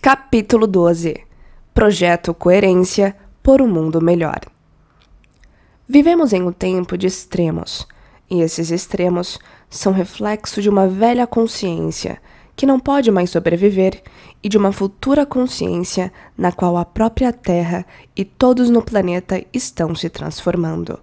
Capítulo 12. Projeto Coerência por um mundo melhor. Vivemos em um tempo de extremos, e esses extremos são reflexo de uma velha consciência que não pode mais sobreviver e de uma futura consciência na qual a própria Terra e todos no planeta estão se transformando.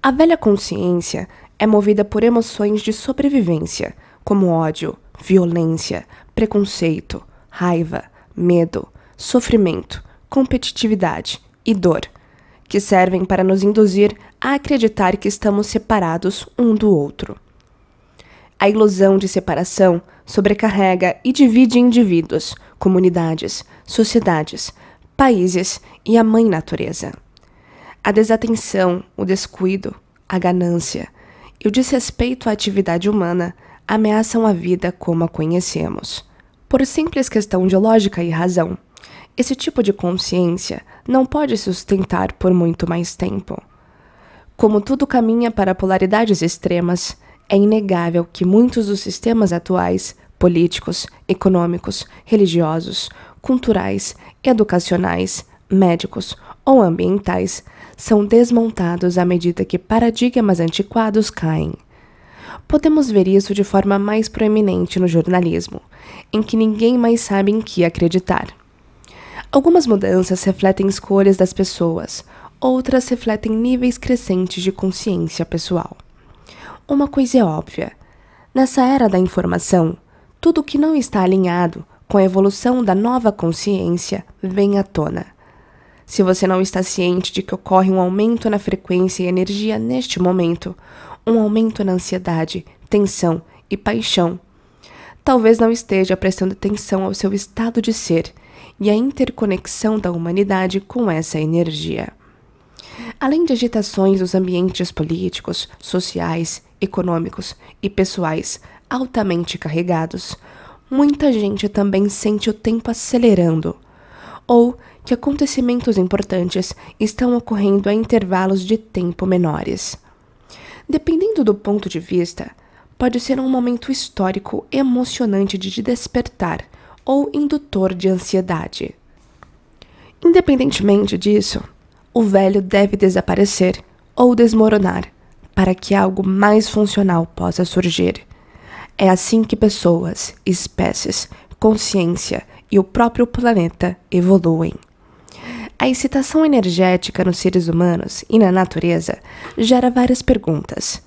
A velha consciência é movida por emoções de sobrevivência, como ódio, violência, preconceito, raiva, medo, sofrimento, competitividade e dor, que servem para nos induzir a acreditar que estamos separados um do outro. A ilusão de separação sobrecarrega e divide indivíduos, comunidades, sociedades, países e a mãe natureza. A desatenção, o descuido, a ganância e o desrespeito à atividade humana ameaçam a vida como a conhecemos. Por simples questão de lógica e razão, esse tipo de consciência não pode se sustentar por muito mais tempo. Como tudo caminha para polaridades extremas, é inegável que muitos dos sistemas atuais, políticos, econômicos, religiosos, culturais, educacionais, médicos ou ambientais, são desmontados à medida que paradigmas antiquados caem. Podemos ver isso de forma mais proeminente no jornalismo, em que ninguém mais sabe em que acreditar. Algumas mudanças refletem escolhas das pessoas, outras refletem níveis crescentes de consciência pessoal. Uma coisa é óbvia: nessa era da informação, tudo que não está alinhado com a evolução da nova consciência vem à tona. Se você não está ciente de que ocorre um aumento na frequência e energia neste momento, um aumento na ansiedade, tensão e paixão, talvez não esteja prestando atenção ao seu estado de ser e à interconexão da humanidade com essa energia. Além de agitações nos ambientes políticos, sociais, econômicos e pessoais altamente carregados, muita gente também sente o tempo acelerando, ou que acontecimentos importantes estão ocorrendo a intervalos de tempo menores. Dependendo do ponto de vista, pode ser um momento histórico emocionante de despertar ou indutor de ansiedade. Independentemente disso, o velho deve desaparecer ou desmoronar para que algo mais funcional possa surgir. É assim que pessoas, espécies, consciência e o próprio planeta evoluem. A excitação energética nos seres humanos e na natureza gera várias perguntas.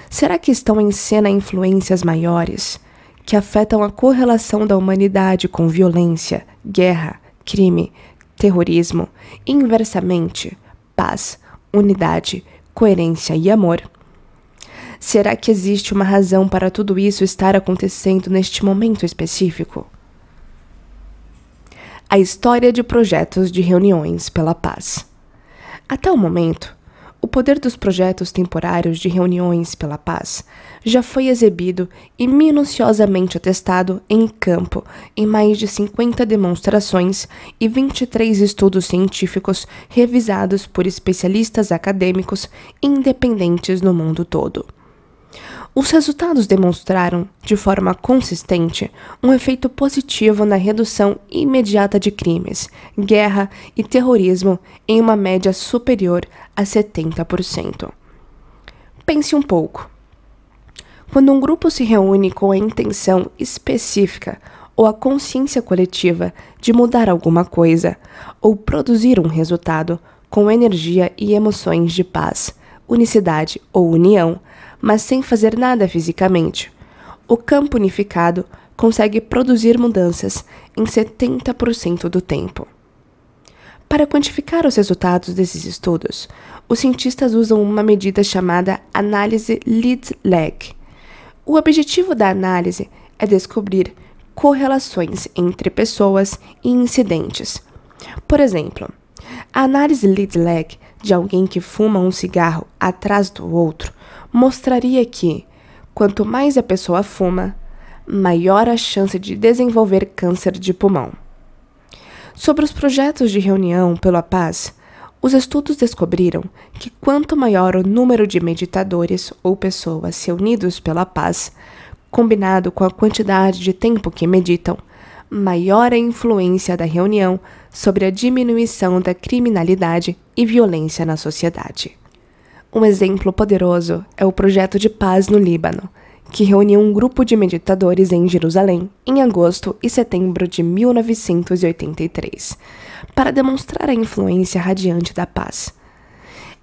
Será que estão em cena influências maiores que afetam a correlação da humanidade com violência, guerra, crime, terrorismo, e inversamente, paz, unidade, coerência e amor? Será que existe uma razão para tudo isso estar acontecendo neste momento específico? A história de projetos de reuniões pela paz. Até o momento, o poder dos projetos temporários de reuniões pela paz já foi exibido e minuciosamente atestado em campo em mais de 50 demonstrações e 23 estudos científicos revisados por especialistas acadêmicos independentes no mundo todo. Os resultados demonstraram, de forma consistente, um efeito positivo na redução imediata de crimes, guerra e terrorismo em uma média superior a 70%. Pense um pouco. Quando um grupo se reúne com a intenção específica ou a consciência coletiva de mudar alguma coisa ou produzir um resultado com energia e emoções de paz, unicidade ou união, mas sem fazer nada fisicamente, o campo unificado consegue produzir mudanças em 70% do tempo. Para quantificar os resultados desses estudos, os cientistas usam uma medida chamada análise lead-lag. O objetivo da análise é descobrir correlações entre pessoas e incidentes. Por exemplo, a análise lead-lag de alguém que fuma um cigarro atrás do outro mostraria que, quanto mais a pessoa fuma, maior a chance de desenvolver câncer de pulmão. Sobre os projetos de reunião pela paz, os estudos descobriram que quanto maior o número de meditadores ou pessoas reunidos pela paz, combinado com a quantidade de tempo que meditam, maior a influência da reunião sobre a diminuição da criminalidade e violência na sociedade. Um exemplo poderoso é o projeto de paz no Líbano, que reuniu um grupo de meditadores em Jerusalém em agosto e setembro de 1983, para demonstrar a influência radiante da paz.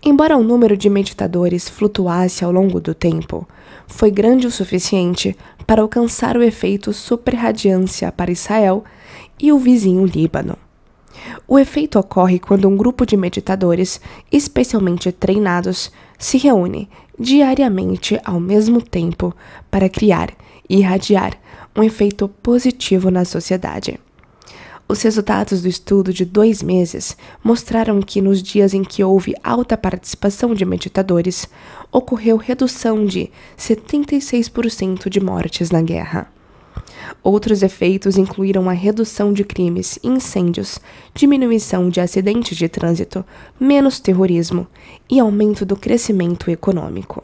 Embora o número de meditadores flutuasse ao longo do tempo, foi grande o suficiente para alcançar o efeito superradiância para Israel e o vizinho Líbano. O efeito ocorre quando um grupo de meditadores, especialmente treinados, se reúne diariamente ao mesmo tempo para criar e irradiar um efeito positivo na sociedade. Os resultados do estudo de 2 meses mostraram que nos dias em que houve alta participação de meditadores, ocorreu redução de 76% de mortes na guerra. Outros efeitos incluíram a redução de crimes e incêndios, diminuição de acidentes de trânsito, menos terrorismo e aumento do crescimento econômico.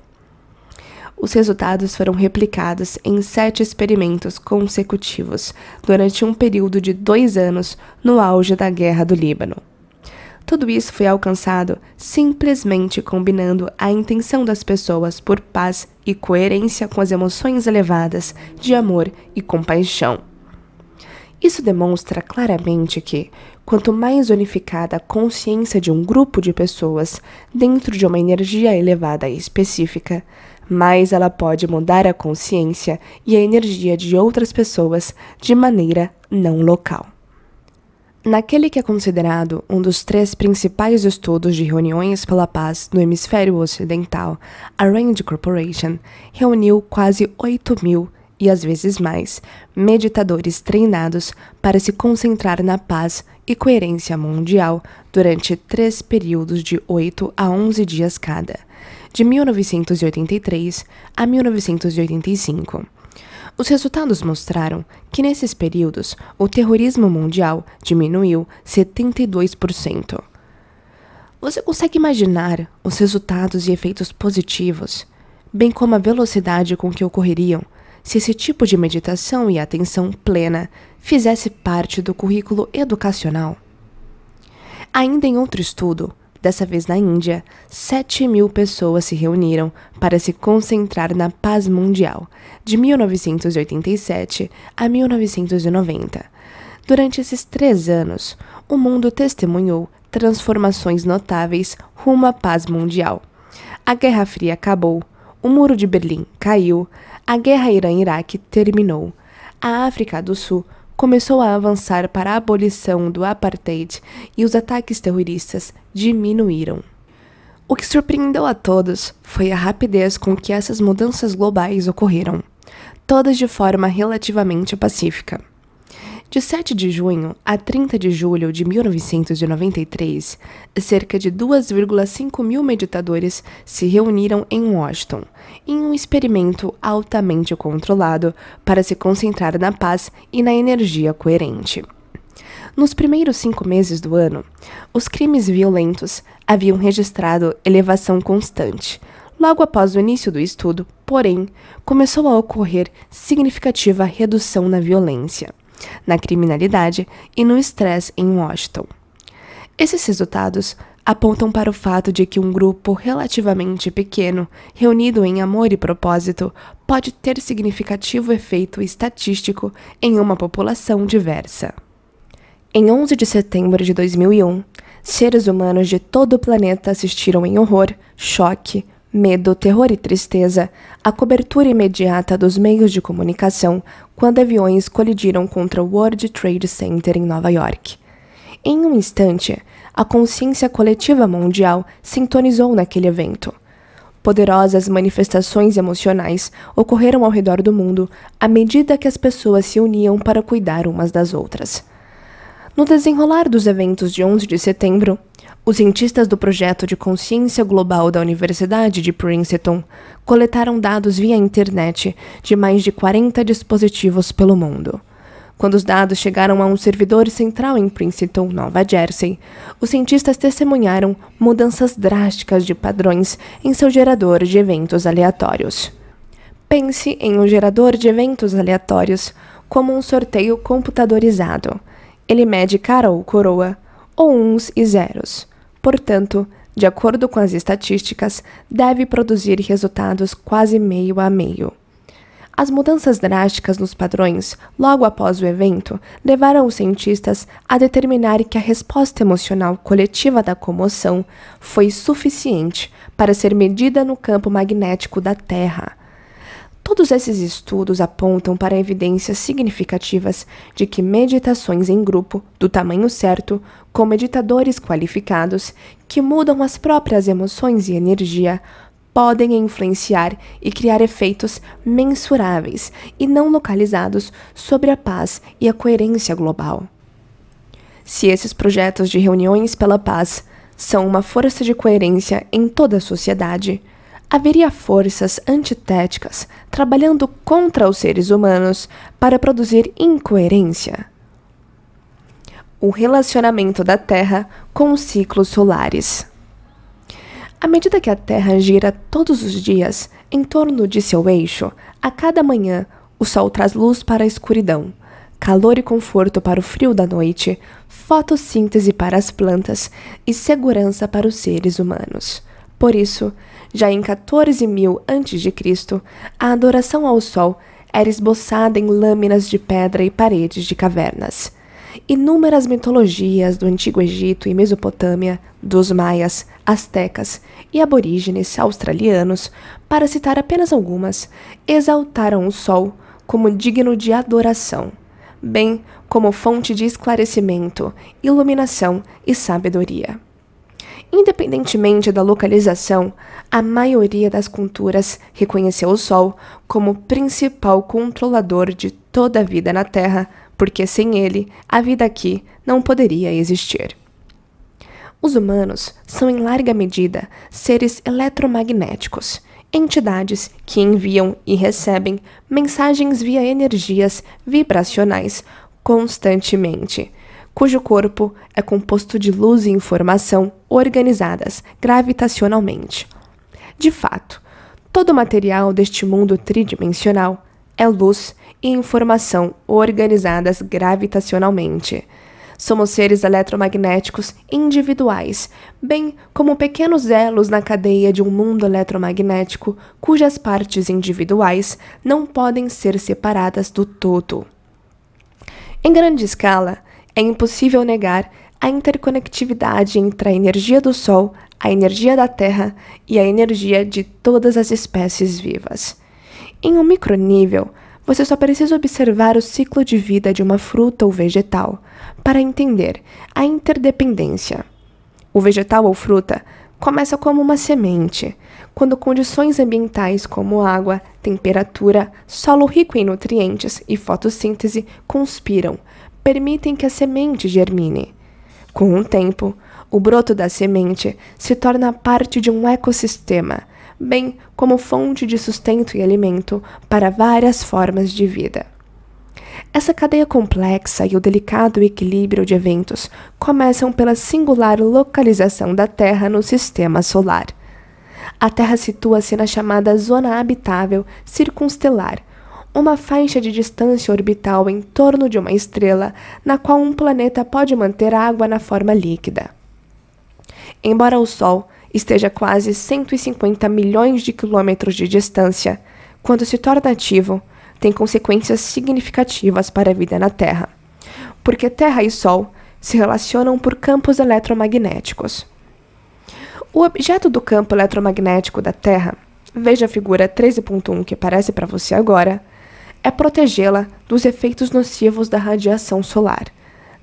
Os resultados foram replicados em 7 experimentos consecutivos durante um período de 2 anos no auge da Guerra do Líbano. Tudo isso foi alcançado simplesmente combinando a intenção das pessoas por paz e coerência com as emoções elevadas de amor e compaixão. Isso demonstra claramente que, quanto mais unificada a consciência de um grupo de pessoas dentro de uma energia elevada e específica, mais ela pode mudar a consciência e a energia de outras pessoas de maneira não local. Naquele que é considerado um dos 3 principais estudos de reuniões pela paz no hemisfério ocidental, a RAND Corporation reuniu quase 8.000 e às vezes mais meditadores treinados para se concentrar na paz e coerência mundial durante 3 períodos de 8 a 11 dias cada, de 1983 a 1985. Os resultados mostraram que nesses períodos o terrorismo mundial diminuiu 72%. Você consegue imaginar os resultados e efeitos positivos, bem como a velocidade com que ocorreriam se esse tipo de meditação e atenção plena fizesse parte do currículo educacional? Ainda em outro estudo, dessa vez na Índia, 7.000 pessoas se reuniram para se concentrar na paz mundial, de 1987 a 1990. Durante esses 3 anos, o mundo testemunhou transformações notáveis rumo à paz mundial. A Guerra Fria acabou, o Muro de Berlim caiu, a Guerra Irã-Iraque terminou, a África do Sul começou a avançar para a abolição do apartheid e os ataques terroristas diminuíram. O que surpreendeu a todos foi a rapidez com que essas mudanças globais ocorreram, todas de forma relativamente pacífica. De 7 de junho a 30 de julho de 1993, cerca de 2,5 mil meditadores se reuniram em Washington, em um experimento altamente controlado para se concentrar na paz e na energia coerente. Nos primeiros 5 meses do ano, os crimes violentos haviam registrado elevação constante. Logo após o início do estudo, porém, começou a ocorrer significativa redução na violência, na criminalidade e no estresse em Washington. Esses resultados apontam para o fato de que um grupo relativamente pequeno, reunido em amor e propósito, pode ter significativo efeito estatístico em uma população diversa. Em 11 de setembro de 2001, seres humanos de todo o planeta assistiram em horror, choque, medo, terror e tristeza à cobertura imediata dos meios de comunicação quando aviões colidiram contra o World Trade Center em Nova York. Em um instante, a consciência coletiva mundial sintonizou naquele evento. Poderosas manifestações emocionais ocorreram ao redor do mundo à medida que as pessoas se uniam para cuidar umas das outras. No desenrolar dos eventos de 11 de setembro, os cientistas do projeto de consciência global da Universidade de Princeton coletaram dados via internet de mais de 40 dispositivos pelo mundo. Quando os dados chegaram a um servidor central em Princeton, Nova Jersey, os cientistas testemunharam mudanças drásticas de padrões em seu gerador de eventos aleatórios. Pense em um gerador de eventos aleatórios como um sorteio computadorizado. Ele mede cara ou coroa, ou uns e zeros. Portanto, de acordo com as estatísticas, deve produzir resultados quase meio a meio. As mudanças drásticas nos padrões, logo após o evento, levaram os cientistas a determinar que a resposta emocional coletiva da comoção foi suficiente para ser medida no campo magnético da Terra. Todos esses estudos apontam para evidências significativas de que meditações em grupo, do tamanho certo, com meditadores qualificados, que mudam as próprias emoções e energia, podem influenciar e criar efeitos mensuráveis e não localizados sobre a paz e a coerência global. Se esses projetos de reuniões pela paz são uma força de coerência em toda a sociedade, haveria forças antitéticas trabalhando contra os seres humanos para produzir incoerência. O relacionamento da Terra com os ciclos solares. À medida que a Terra gira todos os dias em torno de seu eixo, a cada manhã o Sol traz luz para a escuridão, calor e conforto para o frio da noite, fotossíntese para as plantas e segurança para os seres humanos. Por isso, já em 14.000 a.C., a adoração ao Sol era esboçada em lâminas de pedra e paredes de cavernas. Inúmeras mitologias do Antigo Egito e Mesopotâmia, dos maias, astecas e aborígenes australianos, para citar apenas algumas, exaltaram o Sol como digno de adoração, bem como fonte de esclarecimento, iluminação e sabedoria. Independentemente da localização, a maioria das culturas reconheceu o Sol como principal controlador de toda a vida na Terra, porque sem ele, a vida aqui não poderia existir. Os humanos são, em larga medida, seres eletromagnéticos, entidades que enviam e recebem mensagens via energias vibracionais constantemente, cujo corpo é composto de luz e informação organizadas gravitacionalmente. De fato, todo material deste mundo tridimensional é luz e informação organizadas gravitacionalmente. Somos seres eletromagnéticos individuais, bem como pequenos elos na cadeia de um mundo eletromagnético cujas partes individuais não podem ser separadas do todo. Em grande escala, é impossível negar a interconectividade entre a energia do Sol, a energia da Terra e a energia de todas as espécies vivas. Em um micronível, você só precisa observar o ciclo de vida de uma fruta ou vegetal para entender a interdependência. O vegetal ou fruta começa como uma semente, quando condições ambientais como água, temperatura, solo rico em nutrientes e fotossíntese conspiram, permitem que a semente germine. Com o tempo, o broto da semente se torna parte de um ecossistema, bem como fonte de sustento e alimento para várias formas de vida. Essa cadeia complexa e o delicado equilíbrio de eventos começam pela singular localização da Terra no sistema solar. A Terra situa-se na chamada Zona Habitável Circunstelar, uma faixa de distância orbital em torno de uma estrela na qual um planeta pode manter água na forma líquida. Embora o Sol esteja a quase 150 milhões de quilômetros de distância, quando se torna ativo, tem consequências significativas para a vida na Terra, porque Terra e Sol se relacionam por campos eletromagnéticos. O objeto do campo eletromagnético da Terra, veja a figura 13.1 que aparece para você agora, é protegê-la dos efeitos nocivos da radiação solar,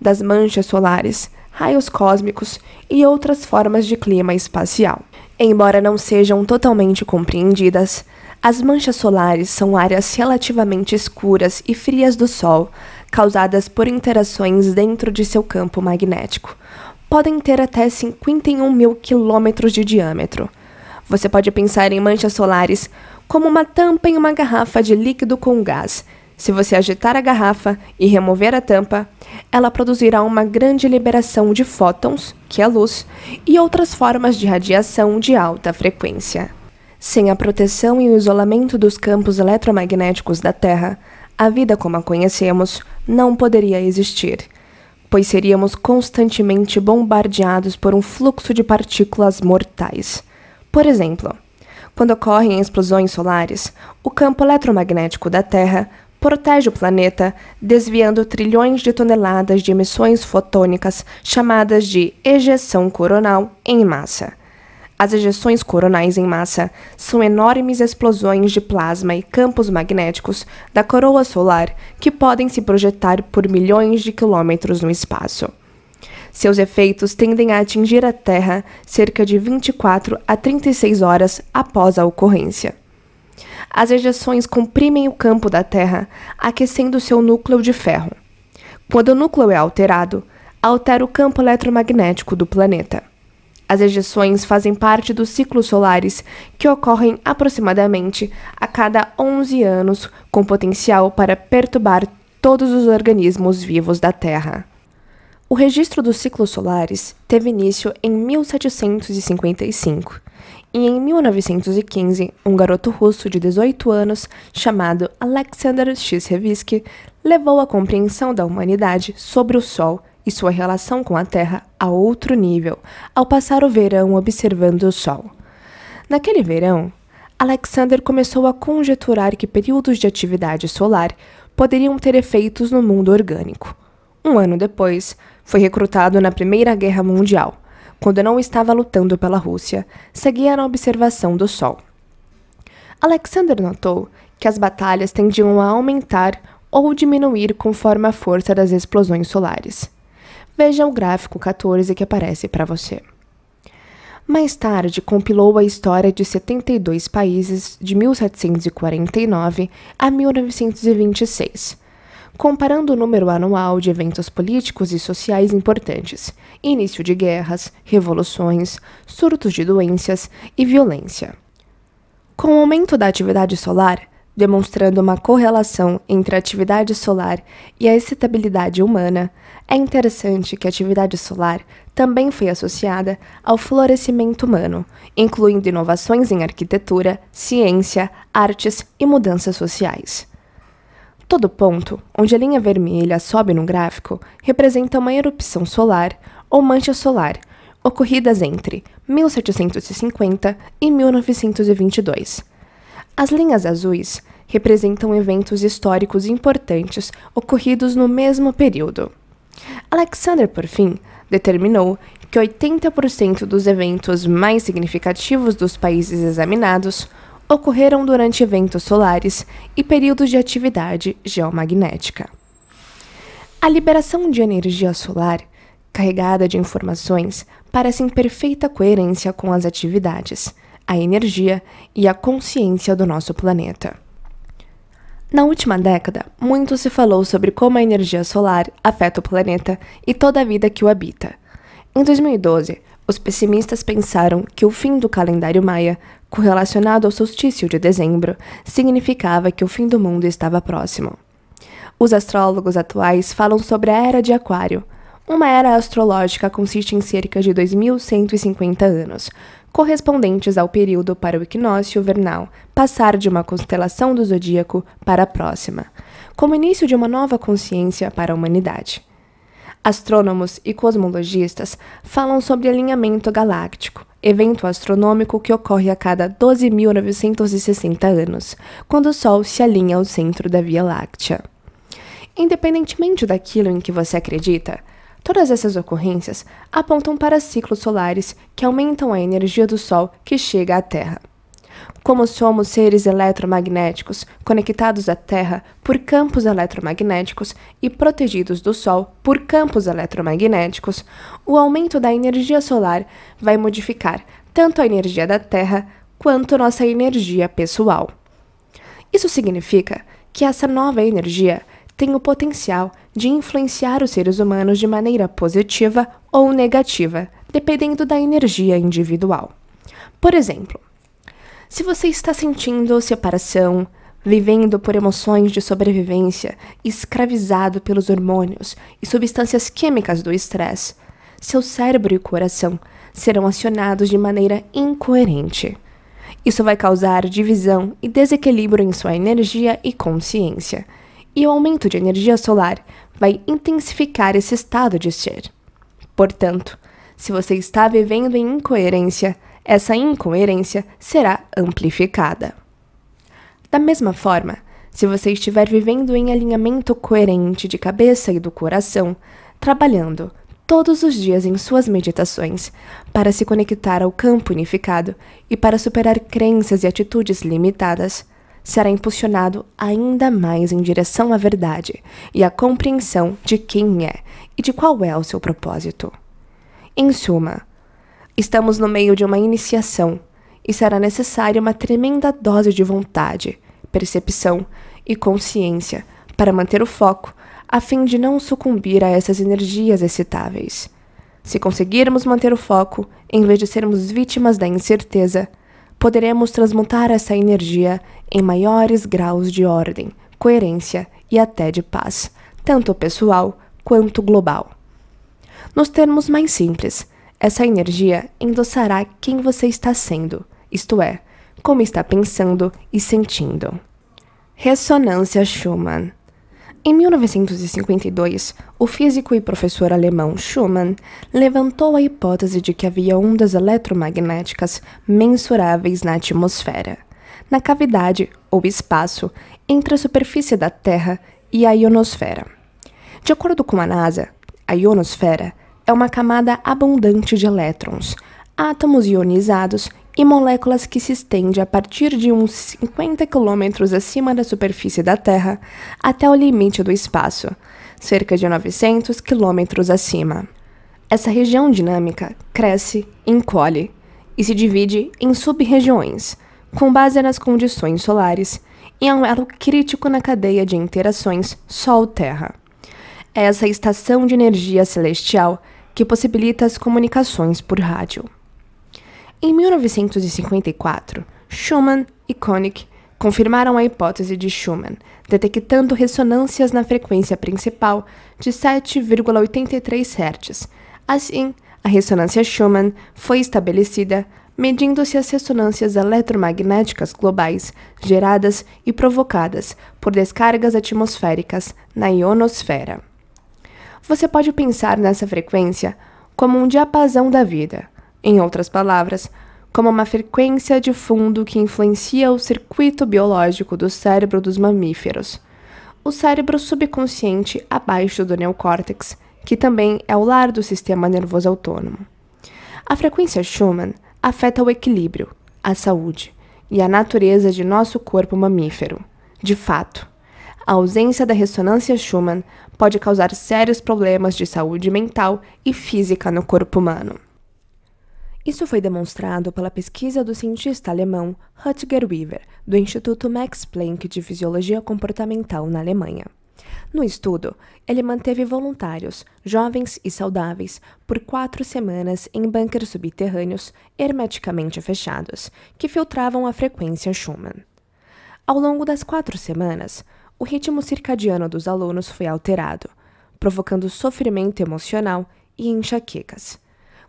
das manchas solares, raios cósmicos e outras formas de clima espacial. Embora não sejam totalmente compreendidas, as manchas solares são áreas relativamente escuras e frias do Sol, causadas por interações dentro de seu campo magnético. Podem ter até 51 mil quilômetros de diâmetro. Você pode pensar em manchas solares como uma tampa em uma garrafa de líquido com gás. Se você agitar a garrafa e remover a tampa, ela produzirá uma grande liberação de fótons, que é luz, e outras formas de radiação de alta frequência. Sem a proteção e o isolamento dos campos eletromagnéticos da Terra, a vida como a conhecemos não poderia existir, pois seríamos constantemente bombardeados por um fluxo de partículas mortais. Por exemplo, quando ocorrem explosões solares, o campo eletromagnético da Terra protege o planeta, desviando trilhões de toneladas de emissões fotônicas chamadas de ejeção coronal em massa. As ejeções coronais em massa são enormes explosões de plasma e campos magnéticos da coroa solar que podem se projetar por milhões de quilômetros no espaço. Seus efeitos tendem a atingir a Terra cerca de 24 a 36 horas após a ocorrência. As ejeções comprimem o campo da Terra, aquecendo seu núcleo de ferro. Quando o núcleo é alterado, altera o campo eletromagnético do planeta. As ejeções fazem parte dos ciclos solares que ocorrem aproximadamente a cada 11 anos, com potencial para perturbar todos os organismos vivos da Terra. O registro dos ciclos solares teve início em 1755, e em 1915, um garoto russo de 18 anos, chamado Alexander Chizhevsky, levou a compreensão da humanidade sobre o Sol e sua relação com a Terra a outro nível, ao passar o verão observando o Sol. Naquele verão, Alexander começou a conjecturar que períodos de atividade solar poderiam ter efeitos no mundo orgânico. Um ano depois, foi recrutado na Primeira Guerra Mundial, quando não estava lutando pela Rússia, seguia na observação do Sol. Alexander notou que as batalhas tendiam a aumentar ou diminuir conforme a força das explosões solares. Veja o gráfico 14 que aparece para você. Mais tarde, compilou a história de 72 países de 1749 a 1926, comparando o número anual de eventos políticos e sociais importantes, início de guerras, revoluções, surtos de doenças e violência. Com o aumento da atividade solar, demonstrando uma correlação entre a atividade solar e a excitabilidade humana, é interessante que a atividade solar também foi associada ao florescimento humano, incluindo inovações em arquitetura, ciência, artes e mudanças sociais. Todo ponto onde a linha vermelha sobe no gráfico representa uma erupção solar ou mancha solar, ocorridas entre 1750 e 1922. As linhas azuis representam eventos históricos importantes ocorridos no mesmo período. Alexander, por fim, determinou que 80% dos eventos mais significativos dos países examinados ocorreram durante eventos solares e períodos de atividade geomagnética. A liberação de energia solar, carregada de informações, parece em perfeita coerência com as atividades, a energia e a consciência do nosso planeta. Na última década, muito se falou sobre como a energia solar afeta o planeta e toda a vida que o habita. Em 2012, os pessimistas pensaram que o fim do calendário maia, correlacionado ao solstício de dezembro, significava que o fim do mundo estava próximo. Os astrólogos atuais falam sobre a Era de Aquário. Uma era astrológica consiste em cerca de 2.150 anos, correspondentes ao período para o equinócio vernal passar de uma constelação do zodíaco para a próxima, como início de uma nova consciência para a humanidade. Astrônomos e cosmologistas falam sobre alinhamento galáctico, evento astronômico que ocorre a cada 12.960 anos, quando o Sol se alinha ao centro da Via Láctea. Independentemente daquilo em que você acredita, todas essas ocorrências apontam para ciclos solares que aumentam a energia do Sol que chega à Terra. Como somos seres eletromagnéticos conectados à Terra por campos eletromagnéticos e protegidos do Sol por campos eletromagnéticos, o aumento da energia solar vai modificar tanto a energia da Terra quanto nossa energia pessoal. Isso significa que essa nova energia tem o potencial de influenciar os seres humanos de maneira positiva ou negativa, dependendo da energia individual. Por exemplo, se você está sentindo separação, vivendo por emoções de sobrevivência, escravizado pelos hormônios e substâncias químicas do estresse, seu cérebro e coração serão acionados de maneira incoerente. Isso vai causar divisão e desequilíbrio em sua energia e consciência. e o aumento de energia solar vai intensificar esse estado de ser. Portanto, se você está vivendo em incoerência, essa incoerência será amplificada. Da mesma forma, se você estiver vivendo em alinhamento coerente de cabeça e do coração, trabalhando todos os dias em suas meditações para se conectar ao campo unificado e para superar crenças e atitudes limitadas, será impulsionado ainda mais em direção à verdade e à compreensão de quem é e de qual é o seu propósito. Em suma, estamos no meio de uma iniciação e será necessária uma tremenda dose de vontade, percepção e consciência para manter o foco a fim de não sucumbir a essas energias excitáveis. Se conseguirmos manter o foco, em vez de sermos vítimas da incerteza, poderemos transmutar essa energia em maiores graus de ordem, coerência e até de paz, tanto pessoal quanto global. Nos termos mais simples, essa energia endossará quem você está sendo, isto é, como está pensando e sentindo. Ressonância Schumann. Em 1952, o físico e professor alemão Schumann levantou a hipótese de que havia ondas eletromagnéticas mensuráveis na atmosfera, na cavidade ou espaço entre a superfície da Terra e a ionosfera. De acordo com a NASA, a ionosfera é uma camada abundante de elétrons, átomos ionizados e moléculas que se estende a partir de uns 50 quilômetros acima da superfície da Terra até o limite do espaço, cerca de 900 quilômetros acima. Essa região dinâmica cresce, encolhe e se divide em sub-regiões, com base nas condições solares, e é um elo crítico na cadeia de interações Sol-Terra. É essa estação de energia celestial que possibilita as comunicações por rádio. Em 1954, Schumann e Koenig confirmaram a hipótese de Schumann, detectando ressonâncias na frequência principal de 7,83 Hz. Assim, a ressonância Schumann foi estabelecida medindo-se as ressonâncias eletromagnéticas globais geradas e provocadas por descargas atmosféricas na ionosfera. Você pode pensar nessa frequência como um diapasão da vida. Em outras palavras, como uma frequência de fundo que influencia o circuito biológico do cérebro dos mamíferos, o cérebro subconsciente abaixo do neocórtex, que também é o lar do sistema nervoso autônomo. A frequência Schumann afeta o equilíbrio, a saúde e a natureza de nosso corpo mamífero. De fato, a ausência da ressonância Schumann pode causar sérios problemas de saúde mental e física no corpo humano. Isso foi demonstrado pela pesquisa do cientista alemão Rutger Wever, do Instituto Max Planck de Fisiologia Comportamental na Alemanha. No estudo, ele manteve voluntários, jovens e saudáveis, por 4 semanas em bunkers subterrâneos hermeticamente fechados, que filtravam a frequência Schumann. Ao longo das 4 semanas, o ritmo circadiano dos alunos foi alterado, provocando sofrimento emocional e enxaquecas.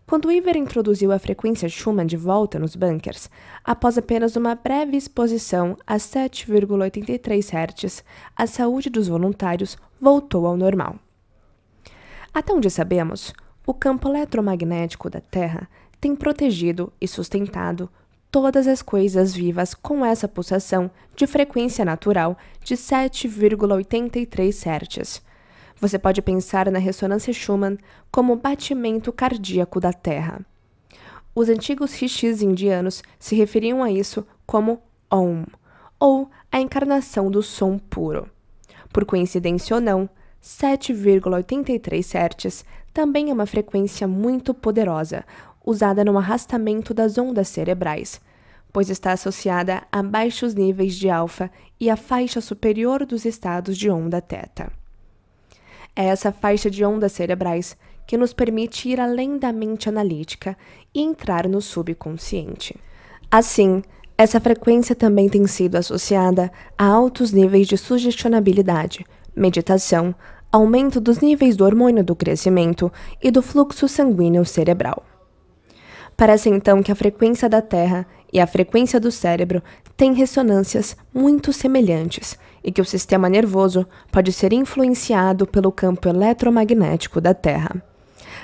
Quando Wever introduziu a frequência Schumann de volta nos bunkers, após apenas uma breve exposição a 7,83 Hz, a saúde dos voluntários voltou ao normal. Até onde sabemos, o campo eletromagnético da Terra tem protegido e sustentado todas as coisas vivas com essa pulsação de frequência natural de 7,83 Hz. Você pode pensar na ressonância Schumann como o batimento cardíaco da Terra. Os antigos rishis indianos se referiam a isso como Om, ou a encarnação do som puro. Por coincidência ou não, 7,83 Hz também é uma frequência muito poderosa, usada no arrastamento das ondas cerebrais, pois está associada a baixos níveis de alfa e a faixa superior dos estados de onda teta. É essa faixa de ondas cerebrais que nos permite ir além da mente analítica e entrar no subconsciente. Assim, essa frequência também tem sido associada a altos níveis de sugestionabilidade, meditação, aumento dos níveis do hormônio do crescimento e do fluxo sanguíneo cerebral. Parece então que a frequência da Terra e a frequência do cérebro têm ressonâncias muito semelhantes e que o sistema nervoso pode ser influenciado pelo campo eletromagnético da Terra.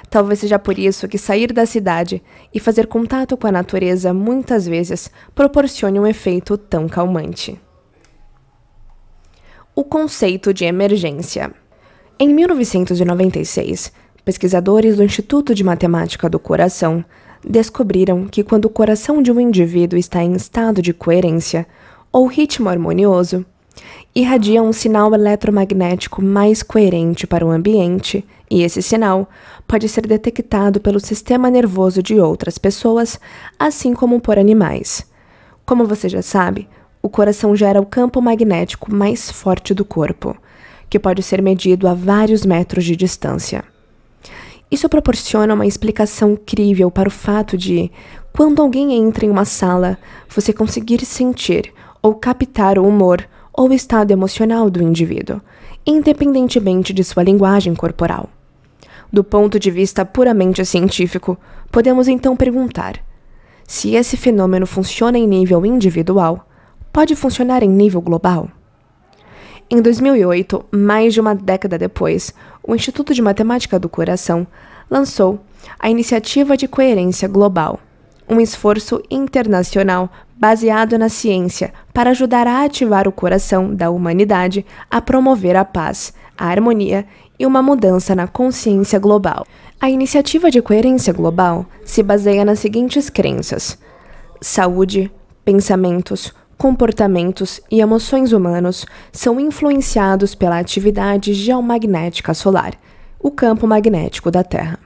Talvez seja por isso que sair da cidade e fazer contato com a natureza muitas vezes proporcione um efeito tão calmante. O conceito de emergência. Em 1996, pesquisadores do Instituto de Matemática do Coração descobriram que quando o coração de um indivíduo está em estado de coerência ou ritmo harmonioso, irradia um sinal eletromagnético mais coerente para o ambiente, e esse sinal pode ser detectado pelo sistema nervoso de outras pessoas, assim como por animais. Como você já sabe, o coração gera o campo magnético mais forte do corpo, que pode ser medido a vários metros de distância. Isso proporciona uma explicação crível para o fato de, quando alguém entra em uma sala, você conseguir sentir ou captar o humor ou o estado emocional do indivíduo, independentemente de sua linguagem corporal. Do ponto de vista puramente científico, podemos então perguntar: se esse fenômeno funciona em nível individual, pode funcionar em nível global? Em 2008, mais de uma década depois, o Instituto de Matemática do Coração lançou a Iniciativa de Coerência Global, um esforço internacional baseado na ciência para ajudar a ativar o coração da humanidade a promover a paz, a harmonia e uma mudança na consciência global. A Iniciativa de Coerência Global se baseia nas seguintes crenças: saúde, pensamentos, comportamentos e emoções humanos são influenciados pela atividade geomagnética solar, o campo magnético da Terra.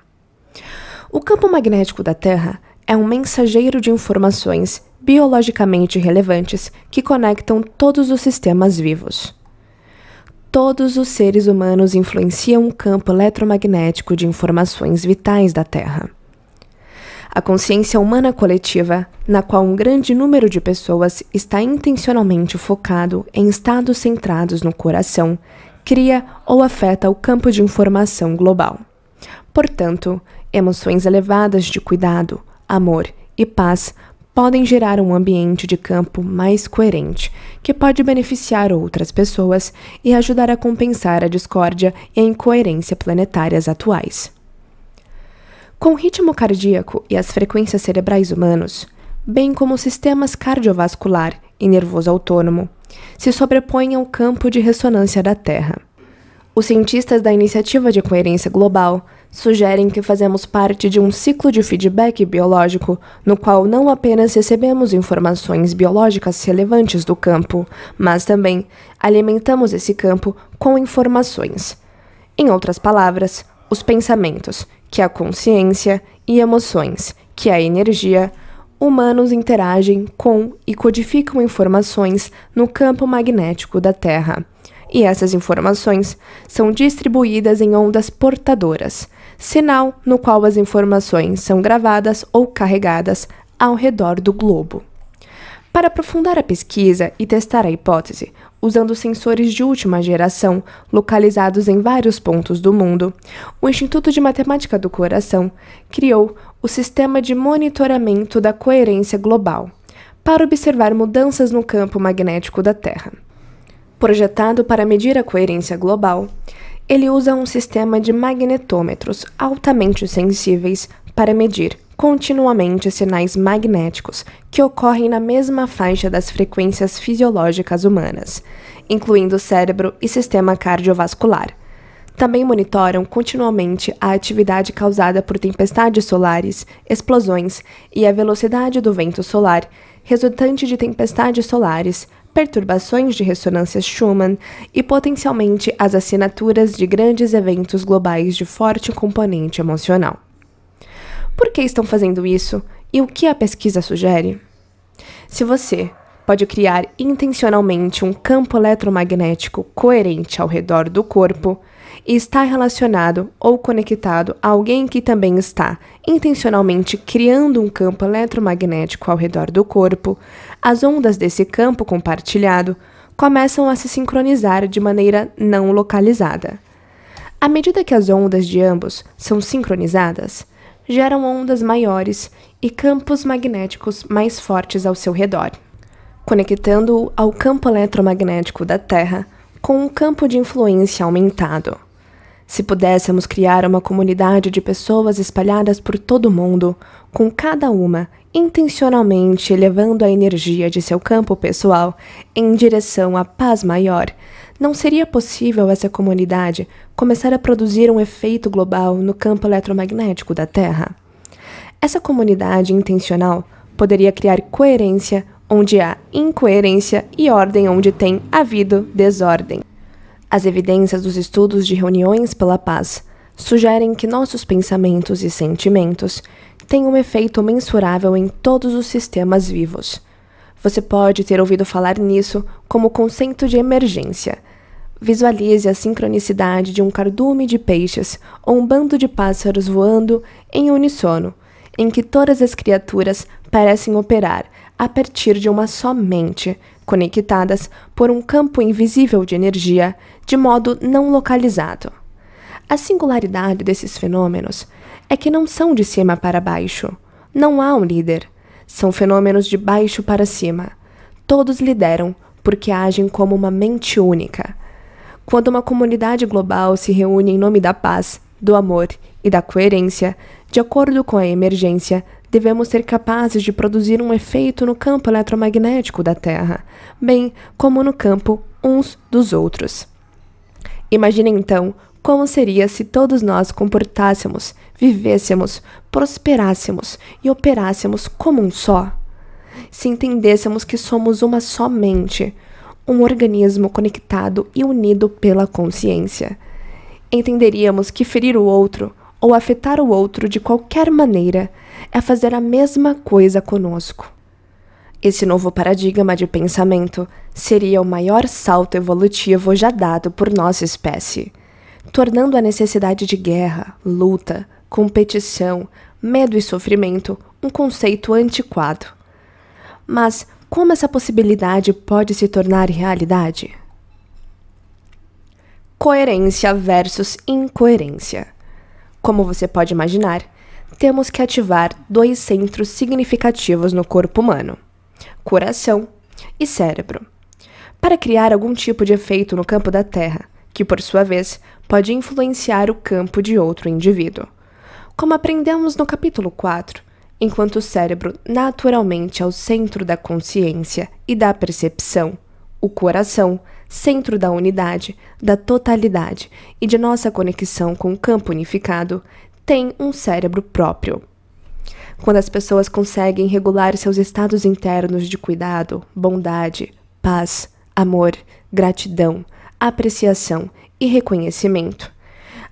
O campo magnético da Terra é um mensageiro de informações biologicamente relevantes que conectam todos os sistemas vivos. Todos os seres humanos influenciam o campo eletromagnético de informações vitais da Terra. A consciência humana coletiva, na qual um grande número de pessoas está intencionalmente focado em estados centrados no coração, cria ou afeta o campo de informação global. Portanto, emoções elevadas de cuidado, amor e paz podem gerar um ambiente de campo mais coerente, que pode beneficiar outras pessoas e ajudar a compensar a discórdia e a incoerência planetárias atuais. Com o ritmo cardíaco e as frequências cerebrais humanos, bem como os sistemas cardiovascular e nervoso autônomo, se sobrepõem ao campo de ressonância da Terra. Os cientistas da Iniciativa de Coerência Global sugerem que fazemos parte de um ciclo de feedback biológico no qual não apenas recebemos informações biológicas relevantes do campo, mas também alimentamos esse campo com informações. Em outras palavras, os pensamentos, que é a consciência, e emoções, que é a energia, humanos interagem com e codificam informações no campo magnético da Terra. E essas informações são distribuídas em ondas portadoras, sinal no qual as informações são gravadas ou carregadas ao redor do globo. Para aprofundar a pesquisa e testar a hipótese, usando sensores de última geração localizados em vários pontos do mundo, o Instituto de Matemática do Coração criou o Sistema de Monitoramento da Coerência Global para observar mudanças no campo magnético da Terra. Projetado para medir a coerência global, ele usa um sistema de magnetômetros altamente sensíveis para medir continuamente sinais magnéticos que ocorrem na mesma faixa das frequências fisiológicas humanas, incluindo cérebro e sistema cardiovascular. Também monitoram continuamente a atividade causada por tempestades solares, explosões e a velocidade do vento solar, resultante de tempestades solares, perturbações de ressonância Schumann e potencialmente as assinaturas de grandes eventos globais de forte componente emocional. Por que estão fazendo isso e o que a pesquisa sugere? Se você pode criar intencionalmente um campo eletromagnético coerente ao redor do corpo e está relacionado ou conectado a alguém que também está intencionalmente criando um campo eletromagnético ao redor do corpo, as ondas desse campo compartilhado começam a se sincronizar de maneira não localizada. À medida que as ondas de ambos são sincronizadas, geram ondas maiores e campos magnéticos mais fortes ao seu redor. conectando-o ao campo eletromagnético da Terra com um campo de influência aumentado. Se pudéssemos criar uma comunidade de pessoas espalhadas por todo o mundo, com cada uma intencionalmente elevando a energia de seu campo pessoal em direção à paz maior, não seria possível essa comunidade começar a produzir um efeito global no campo eletromagnético da Terra? Essa comunidade intencional poderia criar coerência onde há incoerência e ordem onde tem havido desordem. As evidências dos estudos de reuniões pela paz sugerem que nossos pensamentos e sentimentos têm um efeito mensurável em todos os sistemas vivos. Você pode ter ouvido falar nisso como conceito de emergência. Visualize a sincronicidade de um cardume de peixes ou um bando de pássaros voando em uníssono, em que todas as criaturas parecem operar a partir de uma só mente, conectadas por um campo invisível de energia, de modo não localizado. A singularidade desses fenômenos é que não são de cima para baixo. Não há um líder. São fenômenos de baixo para cima. Todos lideram porque agem como uma mente única. Quando uma comunidade global se reúne em nome da paz, do amor e da coerência, de acordo com a emergência, devemos ser capazes de produzir um efeito no campo eletromagnético da Terra, bem como no campo uns dos outros. Imagine então como seria se todos nós comportássemos, vivêssemos, prosperássemos e operássemos como um só. Se entendêssemos que somos uma só mente, um organismo conectado e unido pela consciência. Entenderíamos que ferir o outro ou afetar o outro de qualquer maneira é fazer a mesma coisa conosco. Esse novo paradigma de pensamento seria o maior salto evolutivo já dado por nossa espécie, tornando a necessidade de guerra, luta, competição, medo e sofrimento um conceito antiquado. Mas como essa possibilidade pode se tornar realidade? Coerência versus incoerência. Como você pode imaginar, temos que ativar dois centros significativos no corpo humano: coração e cérebro, para criar algum tipo de efeito no campo da Terra, que por sua vez pode influenciar o campo de outro indivíduo. Como aprendemos no capítulo 4, enquanto o cérebro naturalmente é o centro da consciência e da percepção, o coração, centro da unidade, da totalidade e de nossa conexão com o campo unificado, tem um cérebro próprio. Quando as pessoas conseguem regular seus estados internos de cuidado, bondade, paz, amor, gratidão, apreciação e reconhecimento,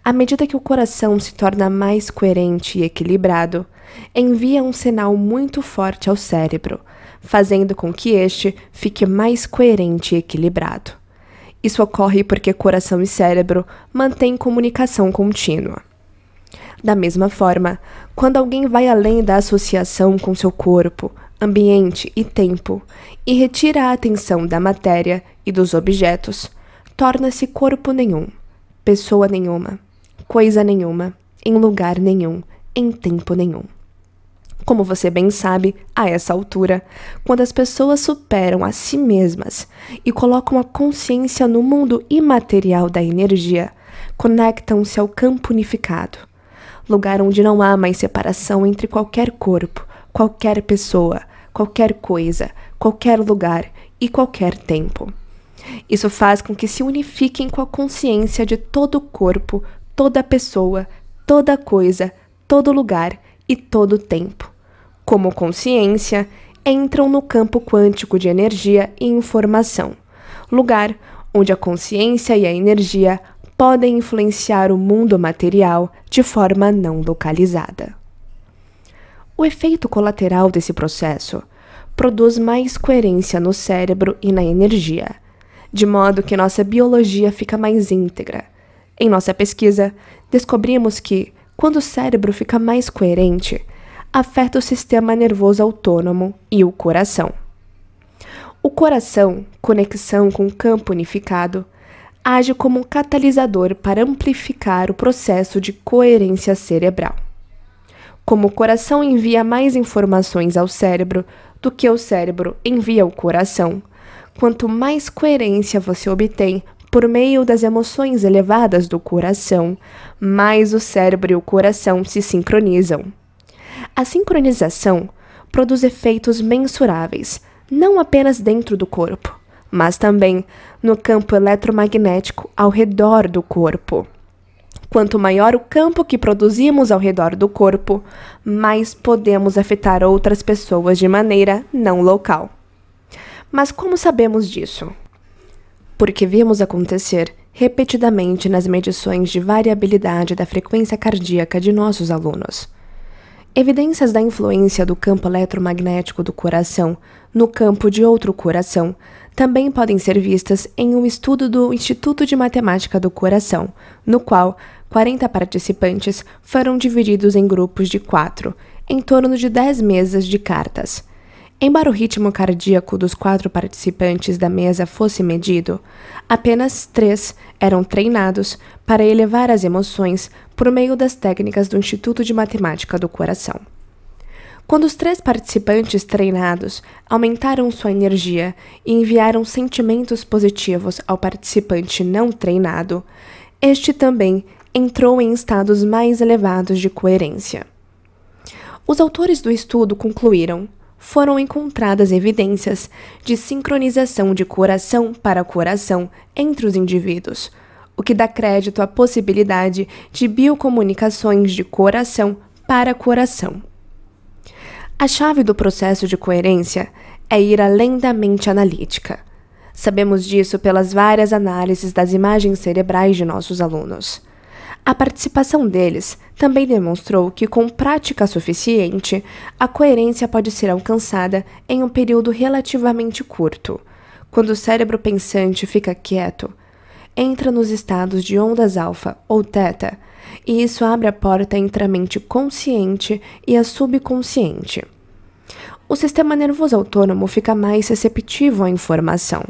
à medida que o coração se torna mais coerente e equilibrado, envia um sinal muito forte ao cérebro, fazendo com que este fique mais coerente e equilibrado. Isso ocorre porque coração e cérebro mantêm comunicação contínua. Da mesma forma, quando alguém vai além da associação com seu corpo, ambiente e tempo e retira a atenção da matéria e dos objetos, torna-se corpo nenhum, pessoa nenhuma, coisa nenhuma, em lugar nenhum, em tempo nenhum. Como você bem sabe, a essa altura, quando as pessoas superam a si mesmas e colocam a consciência no mundo imaterial da energia, conectam-se ao campo unificado, lugar onde não há mais separação entre qualquer corpo, qualquer pessoa, qualquer coisa, qualquer lugar e qualquer tempo. Isso faz com que se unifiquem com a consciência de todo o corpo, toda pessoa, toda coisa, todo lugar e todo tempo. Como consciência, entram no campo quântico de energia e informação, lugar onde a consciência e a energia podem influenciar o mundo material de forma não localizada. O efeito colateral desse processo produz mais coerência no cérebro e na energia, de modo que nossa biologia fica mais íntegra. Em nossa pesquisa, descobrimos que, quando o cérebro fica mais coerente, afeta o sistema nervoso autônomo e o coração. O coração, conexão com o campo unificado, age como um catalisador para amplificar o processo de coerência cerebral. Como o coração envia mais informações ao cérebro do que o cérebro envia ao coração. Quanto mais coerência você obtém por meio das emoções elevadas do coração, mais o cérebro e o coração se sincronizam. A sincronização produz efeitos mensuráveis, não apenas dentro do corpo, mas também no campo eletromagnético ao redor do corpo. Quanto maior o campo que produzimos ao redor do corpo, mais podemos afetar outras pessoas de maneira não local. Mas como sabemos disso? Porque vimos acontecer repetidamente nas medições de variabilidade da frequência cardíaca de nossos alunos. Evidências da influência do campo eletromagnético do coração no campo de outro coração também podem ser vistas em um estudo do Instituto de Matemática do Coração, no qual 40 participantes foram divididos em grupos de 4, em torno de 10 mesas de cartas. Embora o ritmo cardíaco dos 4 participantes da mesa fosse medido, apenas 3 eram treinados para elevar as emoções por meio das técnicas do Instituto de Matemática do Coração. Quando os 3 participantes treinados aumentaram sua energia e enviaram sentimentos positivos ao participante não treinado, este também entrou em estados mais elevados de coerência. Os autores do estudo concluíram: foram encontradas evidências de sincronização de coração para coração entre os indivíduos, o que dá crédito à possibilidade de biocomunicações de coração para coração. A chave do processo de coerência é ir além da mente analítica. Sabemos disso pelas várias análises das imagens cerebrais de nossos alunos. A participação deles também demonstrou que, com prática suficiente, a coerência pode ser alcançada em um período relativamente curto. Quando o cérebro pensante fica quieto, entra nos estados de ondas alfa ou teta, e isso abre a porta entre a mente consciente e a subconsciente. O sistema nervoso autônomo fica mais receptivo à informação.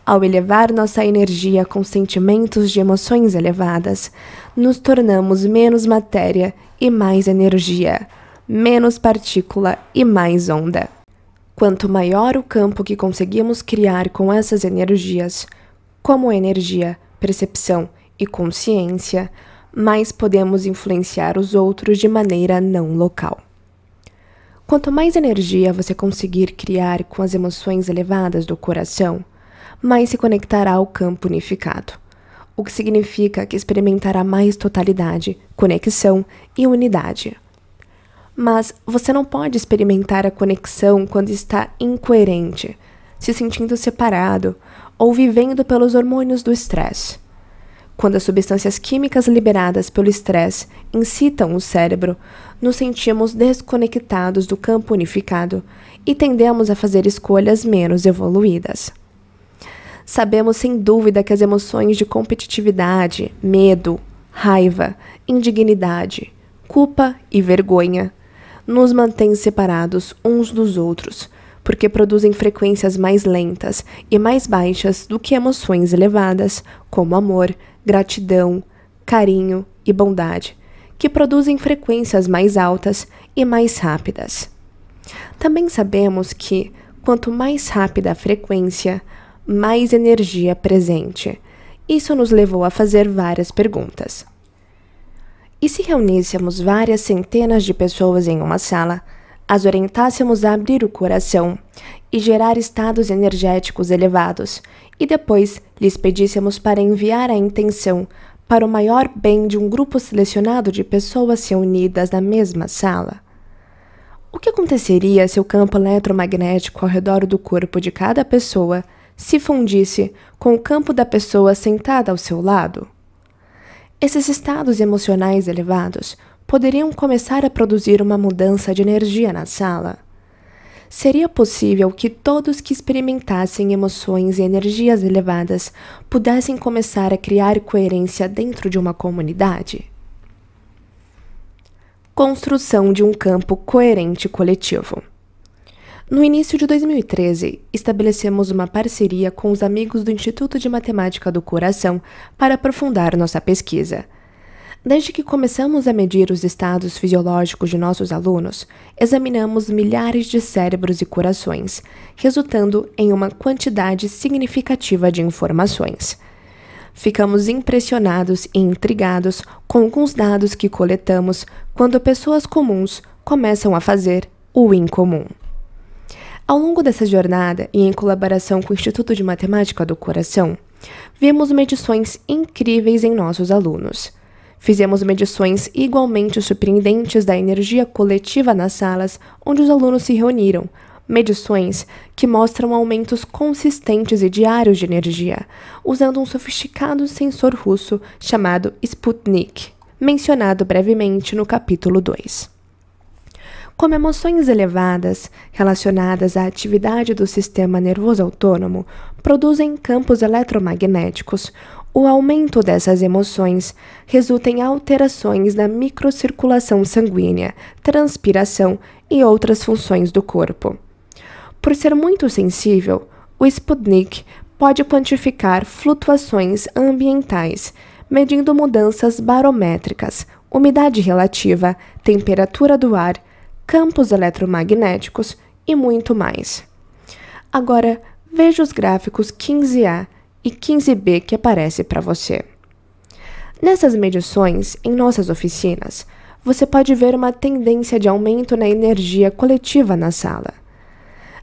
Ao elevar nossa energia com sentimentos de emoções elevadas, nos tornamos menos matéria e mais energia, menos partícula e mais onda. Quanto maior o campo que conseguimos criar com essas energias, como energia, percepção e consciência, mais podemos influenciar os outros de maneira não local. Quanto mais energia você conseguir criar com as emoções elevadas do coração, mais se conectará ao campo unificado, o que significa que experimentará mais totalidade, conexão e unidade. Mas você não pode experimentar a conexão quando está incoerente, se sentindo separado ou vivendo pelos hormônios do estresse. Quando as substâncias químicas liberadas pelo estresse incitam o cérebro, nos sentimos desconectados do campo unificado e tendemos a fazer escolhas menos evoluídas. Sabemos sem dúvida que as emoções de competitividade, medo, raiva, indignidade, culpa e vergonha nos mantêm separados uns dos outros, porque produzem frequências mais lentas e mais baixas do que emoções elevadas, como amor, gratidão, carinho e bondade, que produzem frequências mais altas e mais rápidas. Também sabemos que, quanto mais rápida a frequência, mais energia presente. Isso nos levou a fazer várias perguntas. E se reuníssemos várias centenas de pessoas em uma sala, as orientássemos a abrir o coração e gerar estados energéticos elevados, e depois lhes pedíssemos para enviar a intenção para o maior bem de um grupo selecionado de pessoas reunidas na mesma sala? O que aconteceria se o campo eletromagnético ao redor do corpo de cada pessoa se fundisse com o campo da pessoa sentada ao seu lado? Esses estados emocionais elevados poderiam começar a produzir uma mudança de energia na sala. Seria possível que todos que experimentassem emoções e energias elevadas pudessem começar a criar coerência dentro de uma comunidade? Construção de um campo coerente coletivo. No início de 2013, estabelecemos uma parceria com os amigos do Instituto de Matemática do Coração para aprofundar nossa pesquisa. Desde que começamos a medir os estados fisiológicos de nossos alunos, examinamos milhares de cérebros e corações, resultando em uma quantidade significativa de informações. Ficamos impressionados e intrigados com alguns dados que coletamos quando pessoas comuns começam a fazer o incomum. Ao longo dessa jornada, e em colaboração com o Instituto de Matemática do Coração, vimos medições incríveis em nossos alunos. Fizemos medições igualmente surpreendentes da energia coletiva nas salas onde os alunos se reuniram, medições que mostram aumentos consistentes e diários de energia, usando um sofisticado sensor russo chamado Sputnik, mencionado brevemente no capítulo 2. Como emoções elevadas, relacionadas à atividade do sistema nervoso autônomo, produzem campos eletromagnéticos, o aumento dessas emoções resulta em alterações na microcirculação sanguínea, transpiração e outras funções do corpo. Por ser muito sensível, o Sputnik pode quantificar flutuações ambientais, medindo mudanças barométricas, umidade relativa, temperatura do ar, campos eletromagnéticos e muito mais. Agora, veja os gráficos 15A e 15B que aparece para você. Nessas medições, em nossas oficinas, você pode ver uma tendência de aumento na energia coletiva na sala.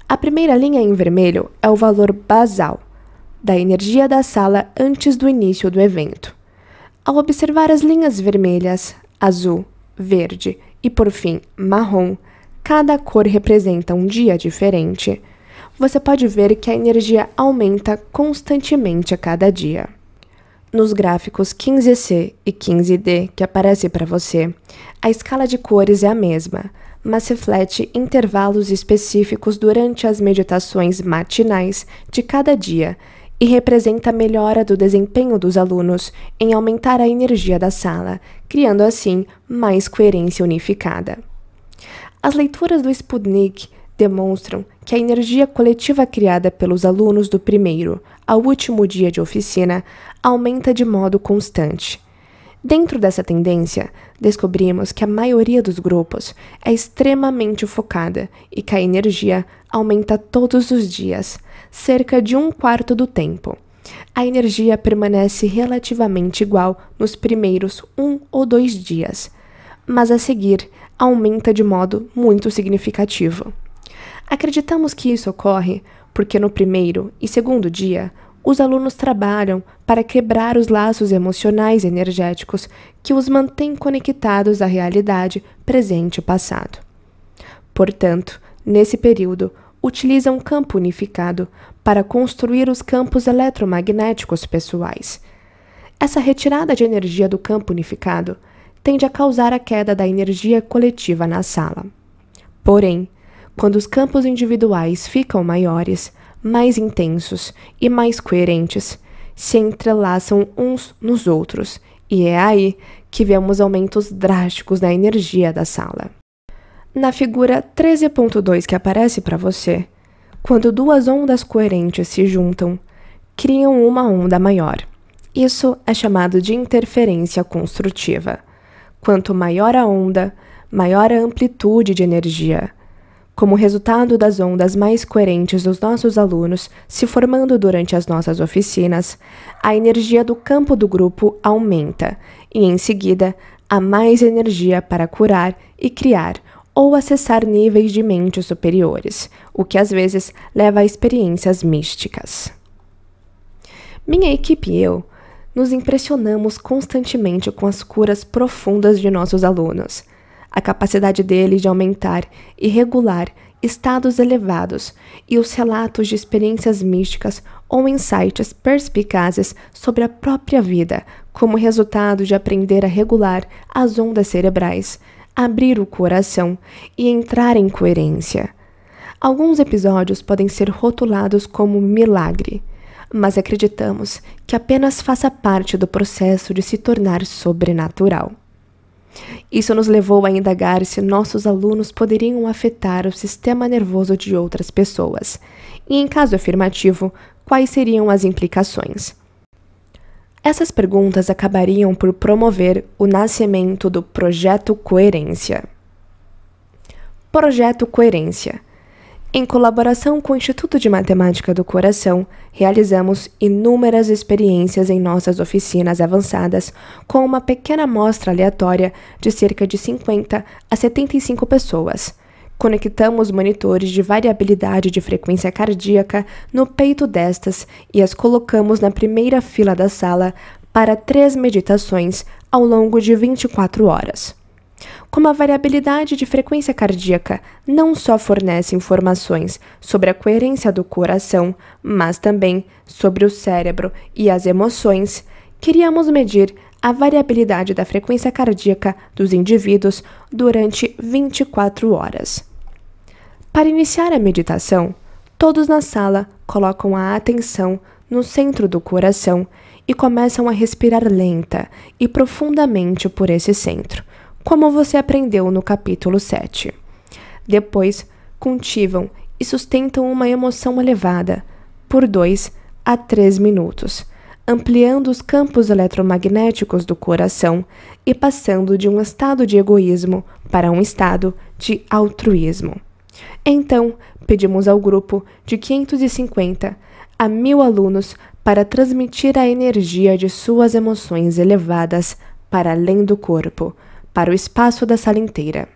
A primeira linha em vermelho é o valor basal da energia da sala antes do início do evento. Ao observar as linhas vermelhas, azul, verde e, por fim, marrom, cada cor representa um dia diferente, você pode ver que a energia aumenta constantemente a cada dia. Nos gráficos 15C e 15D que aparece para você, a escala de cores é a mesma, mas reflete intervalos específicos durante as meditações matinais de cada dia e representa a melhora do desempenho dos alunos em aumentar a energia da sala, criando assim mais coerência unificada. As leituras do Sputnik demonstram que a energia coletiva criada pelos alunos do primeiro ao último dia de oficina aumenta de modo constante. Dentro dessa tendência, descobrimos que a maioria dos grupos é extremamente focada e que a energia aumenta todos os dias, cerca de 1/4 do tempo. A energia permanece relativamente igual nos primeiros 1 ou 2 dias, mas a seguir aumenta de modo muito significativo. Acreditamos que isso ocorre porque no primeiro e segundo dia, os alunos trabalham para quebrar os laços emocionais e energéticos que os mantêm conectados à realidade presente e passado. Portanto, nesse período, utilizam um campo unificado para construir os campos eletromagnéticos pessoais. Essa retirada de energia do campo unificado tende a causar a queda da energia coletiva na sala. Porém, quando os campos individuais ficam maiores, mais intensos e mais coerentes, se entrelaçam uns nos outros, e é aí que vemos aumentos drásticos na energia da sala. Na figura 13.2 que aparece para você, quando duas ondas coerentes se juntam, criam uma onda maior. Isso é chamado de interferência construtiva. Quanto maior a onda, maior a amplitude de energia. Como resultado das ondas mais coerentes dos nossos alunos se formando durante as nossas oficinas, a energia do campo do grupo aumenta e, em seguida, há mais energia para curar e criar ou acessar níveis de mente superiores, o que às vezes leva a experiências místicas. Minha equipe e eu nos impressionamos constantemente com as curas profundas de nossos alunos, a capacidade deles de aumentar e regular estados elevados e os relatos de experiências místicas ou insights perspicazes sobre a própria vida como resultado de aprender a regular as ondas cerebrais, abrir o coração e entrar em coerência. Alguns episódios podem ser rotulados como milagre, mas acreditamos que apenas faça parte do processo de se tornar sobrenatural. Isso nos levou a indagar se nossos alunos poderiam afetar o sistema nervoso de outras pessoas, e em caso afirmativo, quais seriam as implicações. Essas perguntas acabariam por promover o nascimento do Projeto Coerência. Projeto Coerência. Em colaboração com o Instituto de Matemática do Coração, realizamos inúmeras experiências em nossas oficinas avançadas com uma pequena amostra aleatória de cerca de 50 a 75 pessoas. Conectamos monitores de variabilidade de frequência cardíaca no peito destas e as colocamos na primeira fila da sala para 3 meditações ao longo de 24 horas. Como a variabilidade de frequência cardíaca não só fornece informações sobre a coerência do coração, mas também sobre o cérebro e as emoções, queríamos medir a variabilidade da frequência cardíaca dos indivíduos durante 24 horas. Para iniciar a meditação, todos na sala colocam a atenção no centro do coração e começam a respirar lenta e profundamente por esse centro, como você aprendeu no capítulo 7. Depois, cultivam e sustentam uma emoção elevada por 2 a 3 minutos, ampliando os campos eletromagnéticos do coração e passando de um estado de egoísmo para um estado de altruísmo. Então, pedimos ao grupo de 550 a 1.000 alunos para transmitir a energia de suas emoções elevadas para além do corpo, para o espaço da sala inteira.